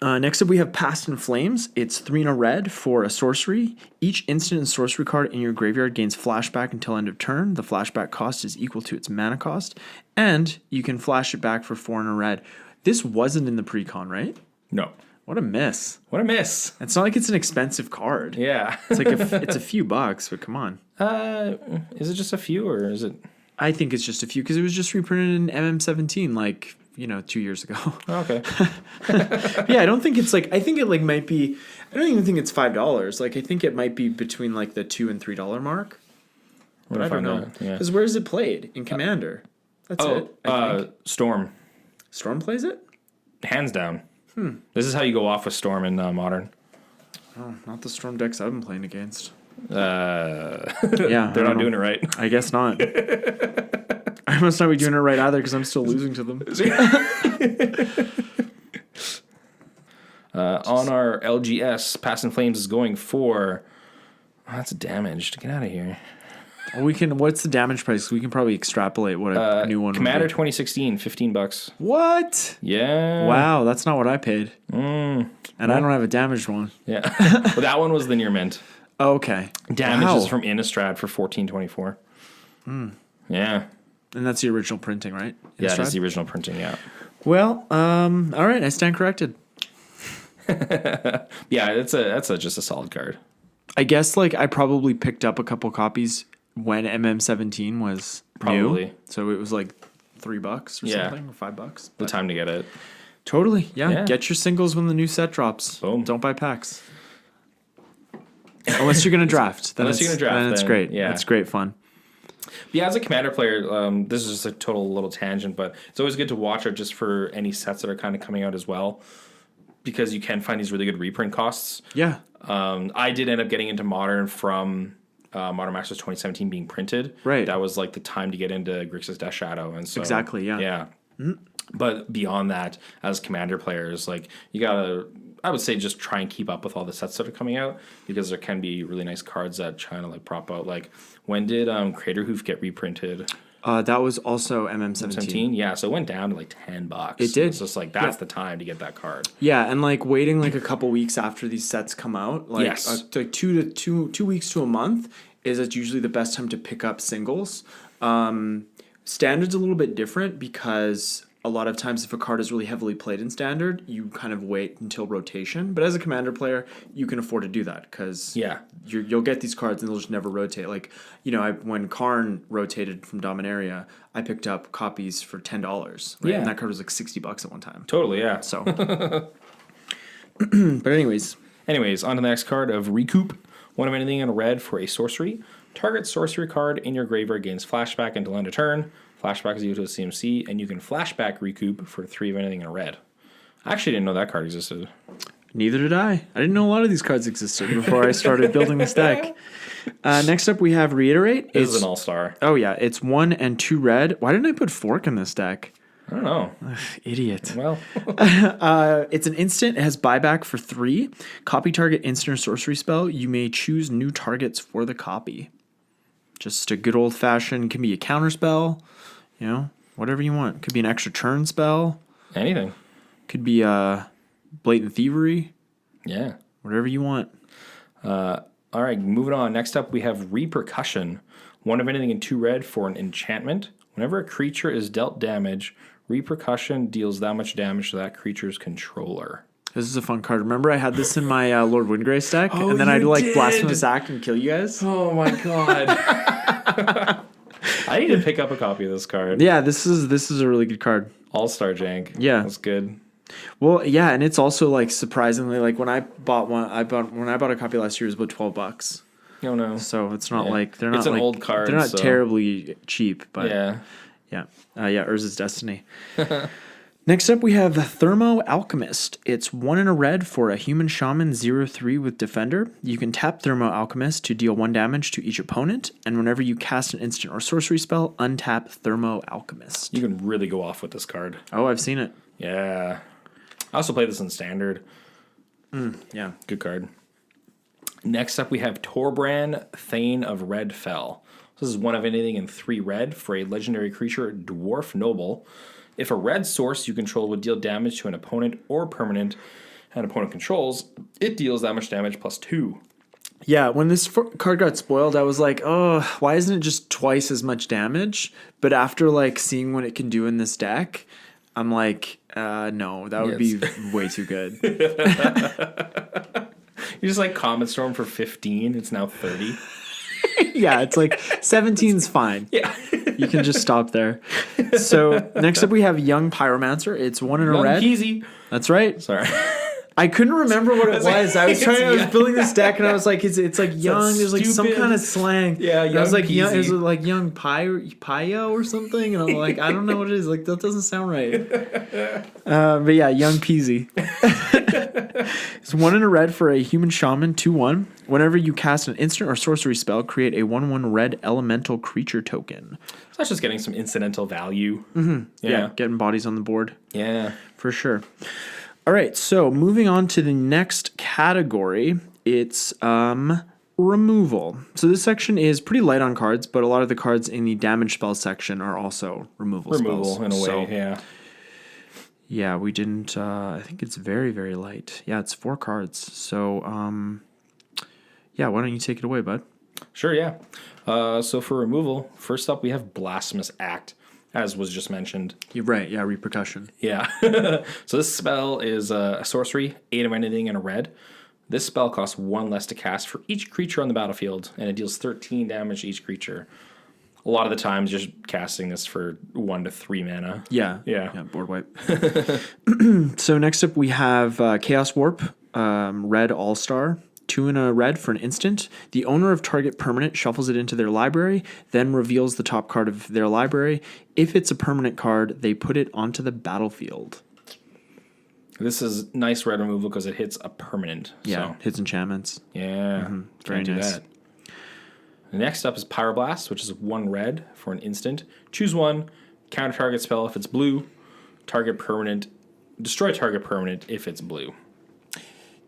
Speaker 2: Next up, we have Past in Flames. It's 3 in a red for a sorcery. Each instant and sorcery card in your graveyard gains flashback until end of turn. The flashback cost is equal to its mana cost, and you can flash it back for 4 in a red. This wasn't in the pre-con, right?
Speaker 3: No.
Speaker 2: What a miss.
Speaker 3: What a miss.
Speaker 2: It's not like it's an expensive card.
Speaker 3: Yeah.
Speaker 2: It's like it's a few bucks, but come on.
Speaker 3: Is it just a few or is it?
Speaker 2: I think it's just a few because it was just reprinted in MM17 like, 2 years ago.
Speaker 3: Okay.
Speaker 2: Yeah, I don't think it's like, I think it like might be, I don't even think it's $5. Like, I think it might be between like the $2 and $3 mark. But I don't know. Because where is it played? In Commander. That's it. I think.
Speaker 3: Storm.
Speaker 2: Storm plays it?
Speaker 3: Hands down. This is how you go off with Storm in Modern.
Speaker 2: Oh, not the Storm decks I've been playing against.
Speaker 3: Yeah,
Speaker 2: they're
Speaker 3: not doing it right.
Speaker 2: I guess not. I must not be doing it right either because I'm still losing to them.
Speaker 3: On our LGS, Past in Flames is going for... Oh, that's damaged. Get out of here.
Speaker 2: What's the damage price? We can probably extrapolate what a new one
Speaker 3: Commander
Speaker 2: would be.
Speaker 3: 2016, $15.
Speaker 2: What?
Speaker 3: Yeah.
Speaker 2: Wow, that's not what I paid. And I don't have a damaged one.
Speaker 3: Yeah. Well, that one was the near mint.
Speaker 2: Oh, okay.
Speaker 3: Damage is from Innistrad for $14.24. Yeah.
Speaker 2: And that's the original printing, right?
Speaker 3: Yeah, that's the original printing, yeah.
Speaker 2: Well, all right, I stand corrected.
Speaker 3: Yeah, that's just a solid card.
Speaker 2: I guess like I probably picked up a couple copies when MM17 was
Speaker 3: Probably.
Speaker 2: new. So it was like $3 or something, or $5.
Speaker 3: The time to get it.
Speaker 2: Totally, yeah. Get your singles when the new set drops.
Speaker 3: Boom.
Speaker 2: Don't buy packs. Unless you're going to draft. Then it's great.
Speaker 3: Yeah.
Speaker 2: It's great fun.
Speaker 3: Yeah, as a Commander player, this is just a total little tangent, but it's always good to watch out just for any sets that are kind of coming out as well, because you can find these really good reprint costs.
Speaker 2: Yeah.
Speaker 3: I did end up getting into Modern from Modern Masters 2017 being printed.
Speaker 2: Right.
Speaker 3: That was like the time to get into Grixis Death Shadow. And so,
Speaker 2: Exactly, yeah.
Speaker 3: Yeah. Mm-hmm. But beyond that, as Commander players, like you gotta, I would say, just try and keep up with all the sets that are coming out, because there can be really nice cards that try to like prop out. Like, when did Craterhoof get reprinted?
Speaker 2: That was also MM17.
Speaker 3: Yeah, so it went down to like $10.
Speaker 2: It did.
Speaker 3: It's just like that's the time to get that card.
Speaker 2: Yeah, and like waiting like a couple weeks after these sets come out, like
Speaker 3: Yes.
Speaker 2: like 2 weeks to a month is usually the best time to pick up singles. Standard's a little bit different because a lot of times if a card is really heavily played in Standard, you kind of wait until rotation. But as a Commander player, you can afford to do that because you'll get these cards and they'll just never rotate. Like, when Karn rotated from Dominaria, I picked up copies for $10. Right?
Speaker 3: Yeah.
Speaker 2: And that card was like $60 at one time.
Speaker 3: Totally, yeah.
Speaker 2: So, but anyways,
Speaker 3: on to the next card of Recoup. One of anything in a red for a sorcery. Target sorcery card in your graveyard gains flashback until end of turn. Flashback is equal to a CMC, and you can flashback Recoup for 3 of anything in a red. I actually didn't know that card existed.
Speaker 2: Neither did I. I didn't know a lot of these cards existed before I started building this deck. Next up, we have Reiterate.
Speaker 3: This is an all-star.
Speaker 2: Oh, yeah. It's 1 and 2 red. Why didn't I put Fork in this deck?
Speaker 3: I don't know.
Speaker 2: Idiot.
Speaker 3: Well.
Speaker 2: It's an instant. It has buyback for 3. Copy target instant or sorcery spell. You may choose new targets for the copy. Just a good old-fashioned, can be a counter spell. Whatever you want. Could be an extra turn spell.
Speaker 3: Anything.
Speaker 2: Could be blatant thievery.
Speaker 3: Yeah.
Speaker 2: Whatever you want.
Speaker 3: All right, moving on. Next up, we have Repercussion. 1 of anything in 2 red for an enchantment. Whenever a creature is dealt damage, Repercussion deals that much damage to that creature's controller.
Speaker 2: This is a fun card. Remember I had this in my Lord Windgrace deck?
Speaker 3: Oh,
Speaker 2: and then I'd
Speaker 3: did.
Speaker 2: Blasphemous Act and kill you guys?
Speaker 3: Oh my god. I need to pick up a copy of this card.
Speaker 2: Yeah, this is a really good card.
Speaker 3: All-Star Jank.
Speaker 2: Yeah.
Speaker 3: That's good.
Speaker 2: Well, yeah, and it's also like surprisingly like when I bought a copy last year, it was about $12.
Speaker 3: Oh no.
Speaker 2: So it's not
Speaker 3: Yeah.
Speaker 2: like they're not
Speaker 3: It's an
Speaker 2: like,
Speaker 3: old card,
Speaker 2: They're not
Speaker 3: so-
Speaker 2: terribly cheap, but
Speaker 3: Yeah.
Speaker 2: yeah, Urza's Destiny. Next up, we have Thermo Alchemist. It's 1 in a red for a human shaman 0/3 with Defender. You can tap Thermo Alchemist to deal 1 damage to each opponent, and whenever you cast an instant or sorcery spell, untap Thermo Alchemist.
Speaker 3: You can really go off with this card.
Speaker 2: Oh, I've seen it.
Speaker 3: Yeah. I also play this in standard.
Speaker 2: Yeah.
Speaker 3: Good card. Next up, we have Torbrand, Thane of Red Fell. This is 1 of anything in 3 red for a legendary creature, Dwarf Noble. If a red source you control would deal damage to an opponent or permanent an opponent controls, it deals that much damage plus 2.
Speaker 2: Yeah, when this card got spoiled, I was like, oh, why isn't it just twice as much damage? But after like seeing what it can do in this deck, I'm like, no, that would be way too good.
Speaker 3: You just like Comet Storm for 15, it's now 30.
Speaker 2: Yeah, it's like 17's fine.
Speaker 3: Yeah.
Speaker 2: You can just stop there. So next up we have Young Pyromancer. It's 1 in a
Speaker 3: Young
Speaker 2: red.
Speaker 3: Peasy.
Speaker 2: That's right.
Speaker 3: Sorry.
Speaker 2: I couldn't remember what it was. I was
Speaker 3: It's
Speaker 2: building this deck and I was like, it's like young. There's like some
Speaker 3: stupid.
Speaker 2: kind of slang.
Speaker 3: Yeah,
Speaker 2: And I was
Speaker 3: young
Speaker 2: like, young, is
Speaker 3: peasy.
Speaker 2: it like young Pio or something? And I'm like, I don't know what it is. Like that doesn't sound right. But yeah, Young Peasy. It's 1 in a red for a human shaman 2/1. Whenever you cast an instant or sorcery spell, create a 1/1 red elemental creature token.
Speaker 3: So that's just getting some incidental value.
Speaker 2: Yeah, getting bodies on the board.
Speaker 3: Yeah.
Speaker 2: For sure. All right, so moving on to the next category, it's removal. So this section is pretty light on cards, but a lot of the cards in the damage spell section are also removal spells.
Speaker 3: In a way,
Speaker 2: So,
Speaker 3: yeah.
Speaker 2: yeah, we didn't. I think it's very, very light. Yeah, it's 4 cards. So, yeah, why don't you take it away, bud?
Speaker 3: Sure, yeah. So for removal, first up we have Blasphemous Act, as was just mentioned.
Speaker 2: You're right. Yeah, repercussion.
Speaker 3: Yeah. So this spell is a sorcery, 8 of anything in a red. This spell costs 1 less to cast for each creature on the battlefield, and it deals 13 damage to each creature. A lot of the times, you're just casting this for 1 to 3 mana.
Speaker 2: Yeah.
Speaker 3: Yeah.
Speaker 2: Board wipe. So next up we have Chaos Warp, red all-star. 2 in a red for an instant. The owner of target permanent shuffles it into their library, then reveals the top card of their library. If it's a permanent card, they put it onto the battlefield.
Speaker 3: This is nice red removal because it hits a permanent.
Speaker 2: Yeah,
Speaker 3: So,
Speaker 2: hits enchantments.
Speaker 3: yeah.
Speaker 2: Very
Speaker 3: Can't do
Speaker 2: nice.
Speaker 3: that. Next up is Pyroblast, which is 1 red for an instant. Choose 1, counter target spell if it's blue, target permanent, destroy target permanent if it's blue.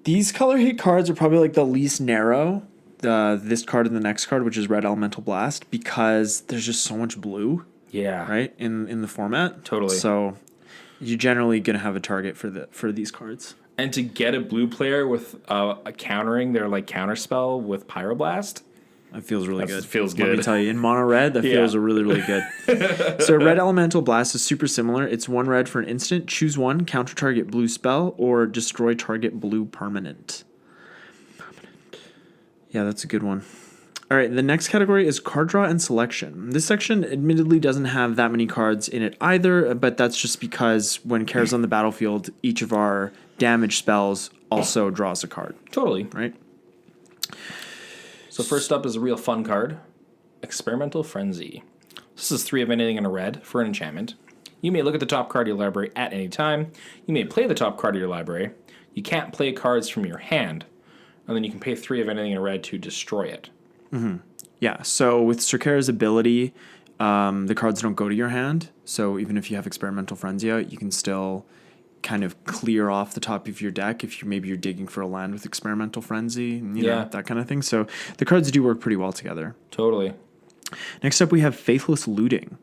Speaker 2: These color hate cards are probably like the least narrow. This card and the next card, which is Red Elemental Blast, because there's just so much blue,
Speaker 3: Yeah.
Speaker 2: right, in the format.
Speaker 3: Totally.
Speaker 2: So you're generally gonna have a target for these cards.
Speaker 3: And to get a blue player with a countering their like counter spell with Pyroblast,
Speaker 2: That feels really
Speaker 3: That
Speaker 2: good.
Speaker 3: feels
Speaker 2: Let me
Speaker 3: good.
Speaker 2: tell you, in mono red, that
Speaker 3: Yeah.
Speaker 2: feels really, really good. So Red Elemental Blast is super similar. It's 1 red for an instant. Choose 1, counter target blue spell, or destroy target blue permanent. Yeah, that's a good one. All right, the next category is card draw and selection. This section admittedly doesn't have that many cards in it either, but that's just because when Kara's on the battlefield, each of our damage spells also draws a card,
Speaker 3: totally.
Speaker 2: right?
Speaker 3: So first up is a real fun card, Experimental Frenzy. This is 3 of anything in a red for an enchantment. You may look at the top card of your library at any time. You may play the top card of your library. You can't play cards from your hand. And then you can pay 3 of anything in a red to destroy it.
Speaker 2: Yeah, so with Syr Carah's ability, the cards don't go to your hand. So even if you have Experimental Frenzy out, you can still kind of clear off the top of your deck if you're digging for a land with Experimental Frenzy, and, you know, that kind of thing. So the cards do work pretty well together.
Speaker 3: Totally.
Speaker 2: Next up, we have Faithless Looting.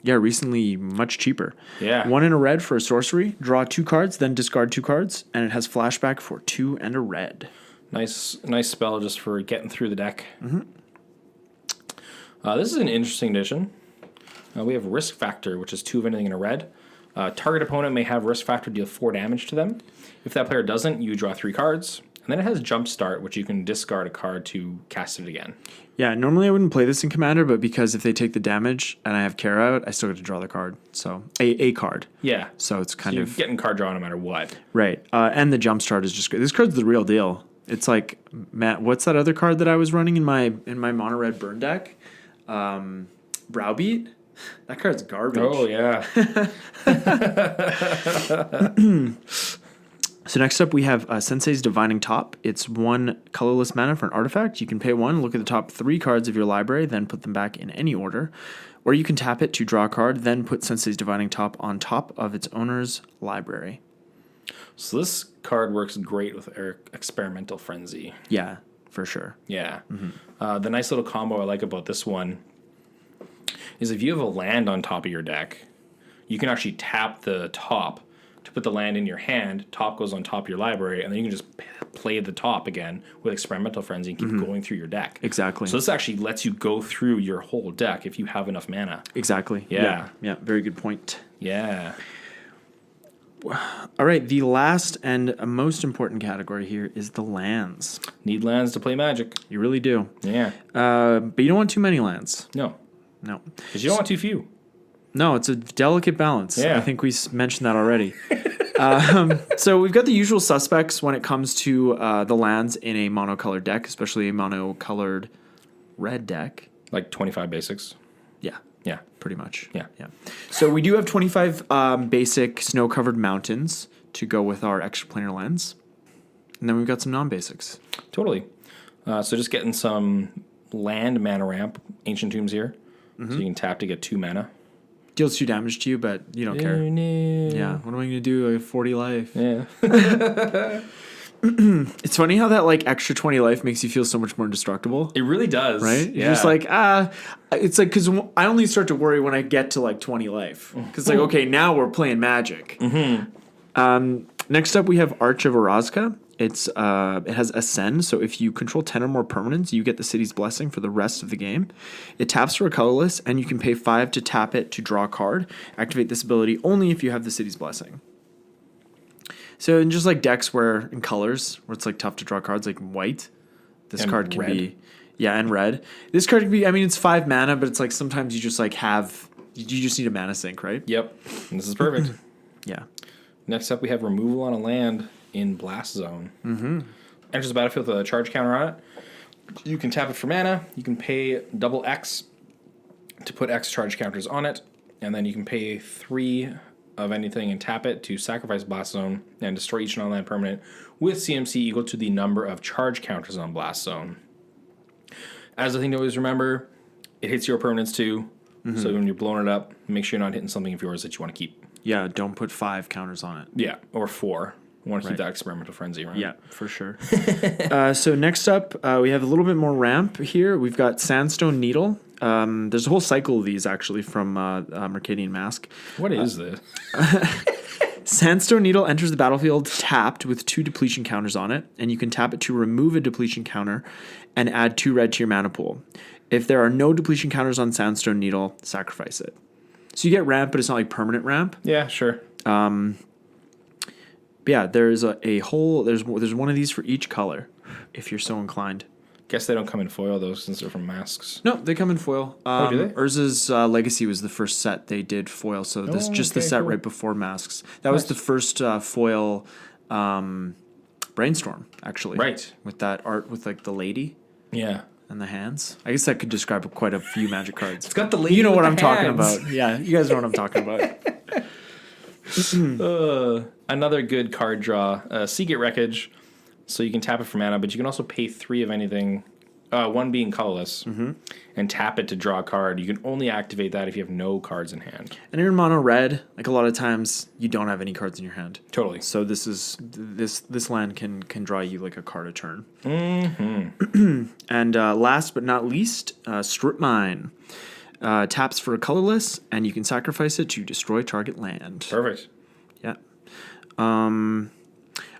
Speaker 2: Recently much cheaper.
Speaker 3: Yeah.
Speaker 2: 1 in a red for a sorcery. Draw 2 cards, then discard 2 cards, and it has flashback for 2 and a red.
Speaker 3: Nice spell just for getting through the deck. This is an interesting addition. We have Risk Factor, which is 2 of anything in a red. Target opponent may have Risk Factor deal 4 damage to them. If that player doesn't, you draw 3 cards. And then it has Jumpstart, which you can discard a card to cast it again.
Speaker 2: Yeah, normally I wouldn't play this in Commander, but because if they take the damage and I have Carah out, I still get to draw the card. So, a card.
Speaker 3: Yeah.
Speaker 2: So it's kind
Speaker 3: You're
Speaker 2: of...
Speaker 3: getting card draw no matter what.
Speaker 2: Right. And the Jumpstart is just great. This card's the real deal. It's like, Matt, what's that other card that I was running in my mono red burn deck? Browbeat? That card's garbage.
Speaker 3: Oh, yeah.
Speaker 2: So next up we have Sensei's Divining Top. It's 1 colorless mana for an artifact. You can pay 1, look at the top 3 cards of your library, then put them back in any order. Or you can tap it to draw a card, then put Sensei's Divining Top on top of its owner's library.
Speaker 3: So this card works great with Experimental Frenzy.
Speaker 2: Yeah, for sure.
Speaker 3: Yeah. The nice little combo I like about this one is if you have a land on top of your deck, you can actually tap the top to put the land in your hand. Top goes on top of your library, and then you can just play the top again with Experimental Frenzy and keep going through your deck.
Speaker 2: Exactly.
Speaker 3: So this actually lets you go through your whole deck if you have enough mana.
Speaker 2: Exactly.
Speaker 3: Yeah.
Speaker 2: Yeah, very good point.
Speaker 3: Yeah.
Speaker 2: All right, the last and most important category here is the lands.
Speaker 3: Need lands to play Magic.
Speaker 2: You really do.
Speaker 3: Yeah.
Speaker 2: But you don't want too many lands.
Speaker 3: No.
Speaker 2: No.
Speaker 3: Because you don't want too few.
Speaker 2: No, it's a delicate balance.
Speaker 3: Yeah.
Speaker 2: I think we mentioned that already. So we've got the usual suspects when it comes to the lands in a monocolored deck, especially a monocolored red deck.
Speaker 3: Like 25 basics.
Speaker 2: Yeah,
Speaker 3: Yeah.
Speaker 2: pretty much.
Speaker 3: Yeah.
Speaker 2: So we do have 25 basic snow-covered mountains to go with our extraplanar lands. And then we've got some non-basics.
Speaker 3: Totally. So just getting some land mana ramp, Ancient Tombs here. So you can tap to get 2 mana.
Speaker 2: Deals 2 damage to you, but you don't care. Yeah, what am I going to do? I have 40 life.
Speaker 3: Yeah.
Speaker 2: It's funny how that like extra 20 life makes you feel so much more indestructible.
Speaker 3: It really does.
Speaker 2: Right? You're just like, it's like, because I only start to worry when I get to like 20 life. Because like, okay, now we're playing Magic. Next up, we have Arch of Orazca. It has Ascend, so if you control 10 or more permanents, you get the City's Blessing for the rest of the game. It taps for a colorless, and you can pay 5 to tap it to draw a card. Activate this ability only if you have the City's Blessing. So in just like decks where in colors, where it's like tough to draw cards, like white, this card can be... Yeah, and red. This card can be, I mean, it's 5 mana, but it's like sometimes you just like have... You just need a mana sink, right?
Speaker 3: Yep. And this is perfect.
Speaker 2: Yeah.
Speaker 3: Next up, we have removal on a land in Blast Zone. Enters the battlefield with a charge counter on it. You can tap it for mana. You can pay double X to put X charge counters on it. And then you can pay 3 of anything and tap it to sacrifice Blast Zone and destroy each non-land permanent with CMC equal to the number of charge counters on Blast Zone. As the thing to always remember, it hits your permanents too. So when you're blowing it up, make sure you're not hitting something of yours that you want to keep.
Speaker 2: Yeah, don't put 5 counters on it.
Speaker 3: Yeah, or 4. You want to keep that Experimental Frenzy, right?
Speaker 2: Yeah, for sure. So next up, we have a little bit more ramp here. We've got Sandstone Needle. There's a whole cycle of these, actually, from Mercadian Mask.
Speaker 3: What is this?
Speaker 2: Sandstone Needle enters the battlefield tapped with 2 depletion counters on it, and you can tap it to remove a depletion counter and add 2 red to your mana pool. If there are no depletion counters on Sandstone Needle, sacrifice it. So you get ramp, but it's not like permanent ramp.
Speaker 3: Yeah, sure.
Speaker 2: But yeah, there's there's one of these for each color, if you're so inclined.
Speaker 3: Guess they don't come in foil though, since they're from masks.
Speaker 2: No, they come in foil.
Speaker 3: Do they?
Speaker 2: Urza's Legacy was the first set they did foil, so this just the set right before masks. That was the first foil brainstorm, actually.
Speaker 3: Right.
Speaker 2: With that art with like the lady.
Speaker 3: Yeah.
Speaker 2: And the hands. I guess that could describe quite a few Magic cards.
Speaker 3: It's got the lady.
Speaker 2: You know
Speaker 3: with
Speaker 2: what
Speaker 3: the
Speaker 2: I'm talking
Speaker 3: hands.
Speaker 2: about. Yeah, you guys know what I'm talking about.
Speaker 3: Another good card draw. Secret Wreckage. So you can tap it for mana, but you can also pay 3 of anything, 1 being colorless, and tap it to draw a card. You can only activate that if you have no cards in hand.
Speaker 2: And you're in mono red, like a lot of times you don't have any cards in your hand.
Speaker 3: Totally.
Speaker 2: So this land can draw you like a card a turn. And last but not least, Strip Mine. Taps for a colorless, and you can sacrifice it to destroy target land.
Speaker 3: Perfect.
Speaker 2: Yeah.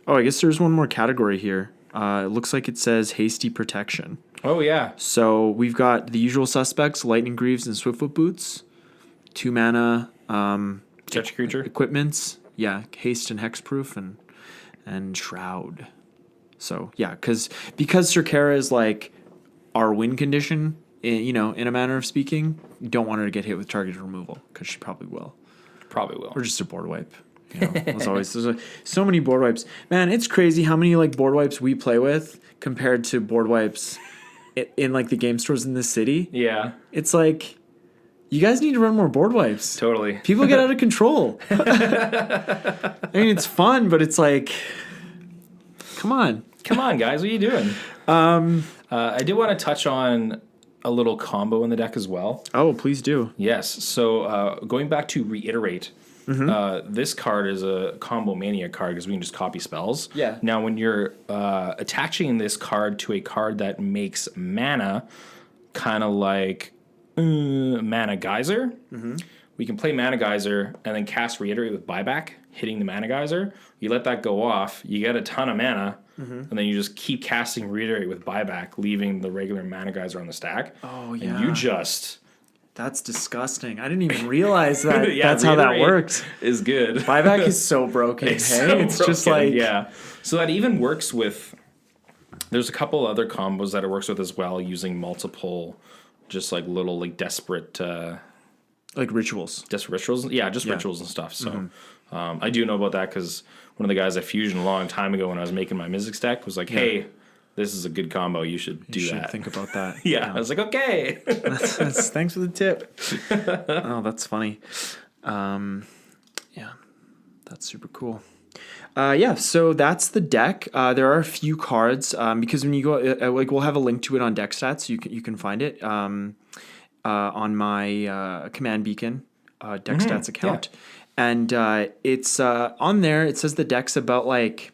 Speaker 2: I guess there's one more category here. It looks like it says Hasty Protection.
Speaker 3: Oh, yeah.
Speaker 2: So we've got the usual suspects, Lightning Greaves and Swiftfoot Boots. 2 mana.
Speaker 3: Stretch creature.
Speaker 2: Equipments. Yeah, Haste and Hexproof and Shroud. So yeah, because Syr Carah is like our win condition, in a manner of speaking, you don't want her to get hit with targeted removal because she probably will.
Speaker 3: Probably will.
Speaker 2: Or just a board wipe. There's so many board wipes. Man, it's crazy how many like board wipes we play with compared to board wipes in like the game stores in the city.
Speaker 3: Yeah.
Speaker 2: It's like, you guys need to run more board wipes.
Speaker 3: Totally.
Speaker 2: People get out of control. I mean, it's fun, but it's like, come on.
Speaker 3: Come on, guys. What are you doing? I did want to touch on a little combo in the deck as well.
Speaker 2: Oh, please do.
Speaker 3: Yes. So going back to Reiterate, this card is a Combo Mania card because we can just copy spells.
Speaker 2: Yeah.
Speaker 3: Now, when you're attaching this card to a card that makes mana, kind of like Mana Geyser, we can play Mana Geyser and then cast Reiterate with Buyback, hitting the Mana Geyser. You let that go off, you get a ton of mana, and then you just keep casting Reiterate with Buyback, leaving the regular Mana Geyser on the stack.
Speaker 2: Oh, yeah.
Speaker 3: And you just...
Speaker 2: That's disgusting. I didn't even realize that.
Speaker 3: Yeah,
Speaker 2: that's how that works.
Speaker 3: Is good.
Speaker 2: Buyback is so broken. It's just like...
Speaker 3: Yeah. So that even works with... There's a couple other combos that it works with as well, using multiple, just like little like desperate...
Speaker 2: like rituals.
Speaker 3: Just rituals? Yeah, just rituals and stuff. So I do know about that because one of the guys at Fusion a long time ago when I was making my Mizzix deck was like, hey, this is a good combo. You should do that.
Speaker 2: Think about that.
Speaker 3: Yeah. I was like, okay.
Speaker 2: Thanks for the tip. Oh, that's funny. Yeah, that's super cool. So that's the deck. There are a few cards because when you go, we'll have a link to it on Deckstats. So you can find it on my Command Beacon Deckstats account. Yeah. And it's on there. It says the deck's about like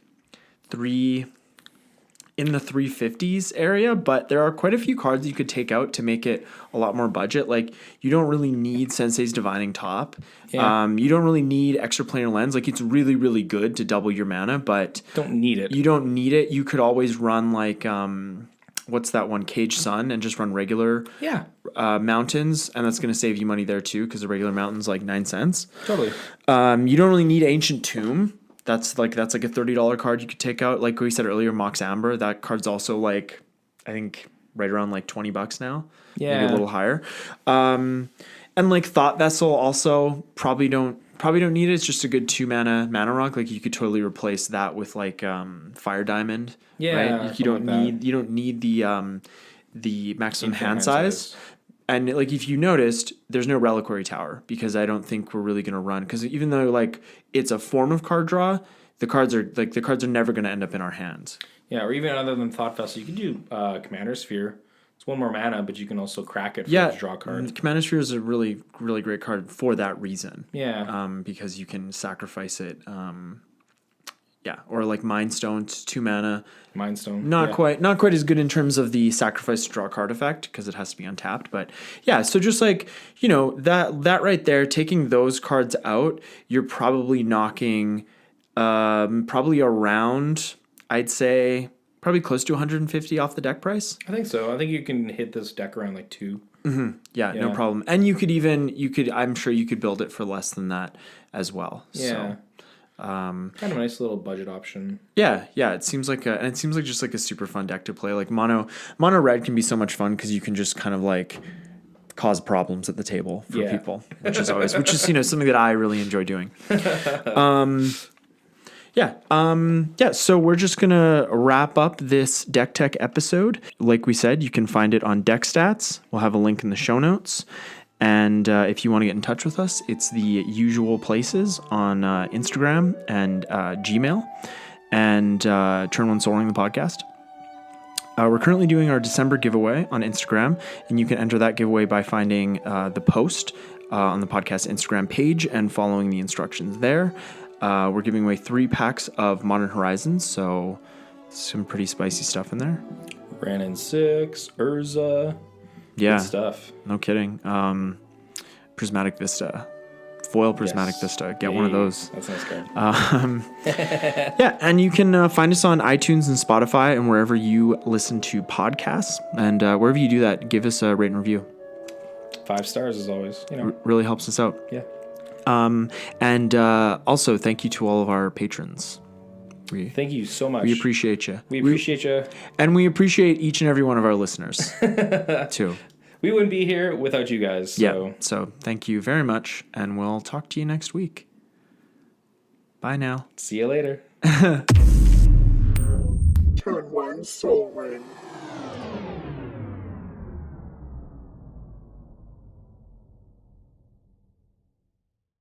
Speaker 2: in the 350s area, but there are quite a few cards you could take out to make it a lot more budget. Like, you don't really need Sensei's Divining Top. Yeah. You don't really need Extra Planar Lens. Like, it's really, really good to double your mana, but...
Speaker 3: Don't need it.
Speaker 2: You don't need it. You could always run, like, what's that one? Cage Sun, and just run regular mountains, and that's going to save you money there, too, because the regular mountain's, like, 9 cents.
Speaker 3: Totally.
Speaker 2: You don't really need Ancient Tomb. That's like a $30 card you could take out. Like we said earlier, Mox Amber, that card's also like, I think right around like $20 now. Yeah. Maybe a little higher. And like Thought Vessel also probably don't need it. It's just a good 2 mana rock. Like you could totally replace that with like Fire Diamond.
Speaker 3: Yeah.
Speaker 2: Right? You don't need the maximum hand size. And like if you noticed, there's no Reliquary Tower because I don't think we're really gonna run, because even though like it's a form of card draw, the cards are never gonna end up in our hands.
Speaker 3: Yeah, or even other than Thought Vessel, you can do Commander Sphere. It's 1 more mana, but you can also crack it for the draw card.
Speaker 2: Commander Sphere is a really, really great card for that reason.
Speaker 3: Yeah.
Speaker 2: Because you can sacrifice it. Or like Mind Stone, 2 mana.
Speaker 3: Mind Stone.
Speaker 2: Not quite as good in terms of the sacrifice to draw card effect because it has to be untapped. But yeah, so just like, that right there, taking those cards out, you're probably knocking probably around, I'd say, probably close to 150 off the deck price.
Speaker 3: I think so. I think you can hit this deck around like 2.
Speaker 2: Mm-hmm. Yeah, no problem. And I'm sure you could build it for less than that as well.
Speaker 3: Yeah.
Speaker 2: So.
Speaker 3: Kind of a nice little budget option.
Speaker 2: Yeah. It seems like just like a super fun deck to play. Like mono red can be so much fun because you can just kind of like cause problems at the table for people, which is something that I really enjoy doing. So we're just gonna wrap up this Deck Tech episode. Like we said, you can find it on Deckstats. We'll have a link in the show notes. And if you want to get in touch with us, it's the usual places on Instagram and Gmail, and Turn One Soaring the podcast. We're currently doing our December giveaway on Instagram, and you can enter that giveaway by finding the post on the podcast Instagram page and following the instructions there. We're giving away 3 packs of Modern Horizons, so some pretty spicy stuff in there.
Speaker 3: Ran in 6, Urza.
Speaker 2: Yeah.
Speaker 3: Good stuff.
Speaker 2: No kidding. Prismatic Vista. Foil Prismatic Vista. Get one of those.
Speaker 3: That's a nice card.
Speaker 2: And you can find us on iTunes and Spotify and wherever you listen to podcasts. And wherever you do that, give us a rate and review.
Speaker 3: 5 stars as always.
Speaker 2: Really helps us out.
Speaker 3: Yeah.
Speaker 2: And also, thank you to all of our patrons.
Speaker 3: Thank you so much.
Speaker 2: We appreciate you.
Speaker 3: We appreciate you.
Speaker 2: And we appreciate each and every one of our listeners, too.
Speaker 3: We wouldn't be here without you guys. So.
Speaker 2: Yeah. So thank you very much, and we'll talk to you next week. Bye now.
Speaker 3: See you later.
Speaker 1: Turn one soul ring.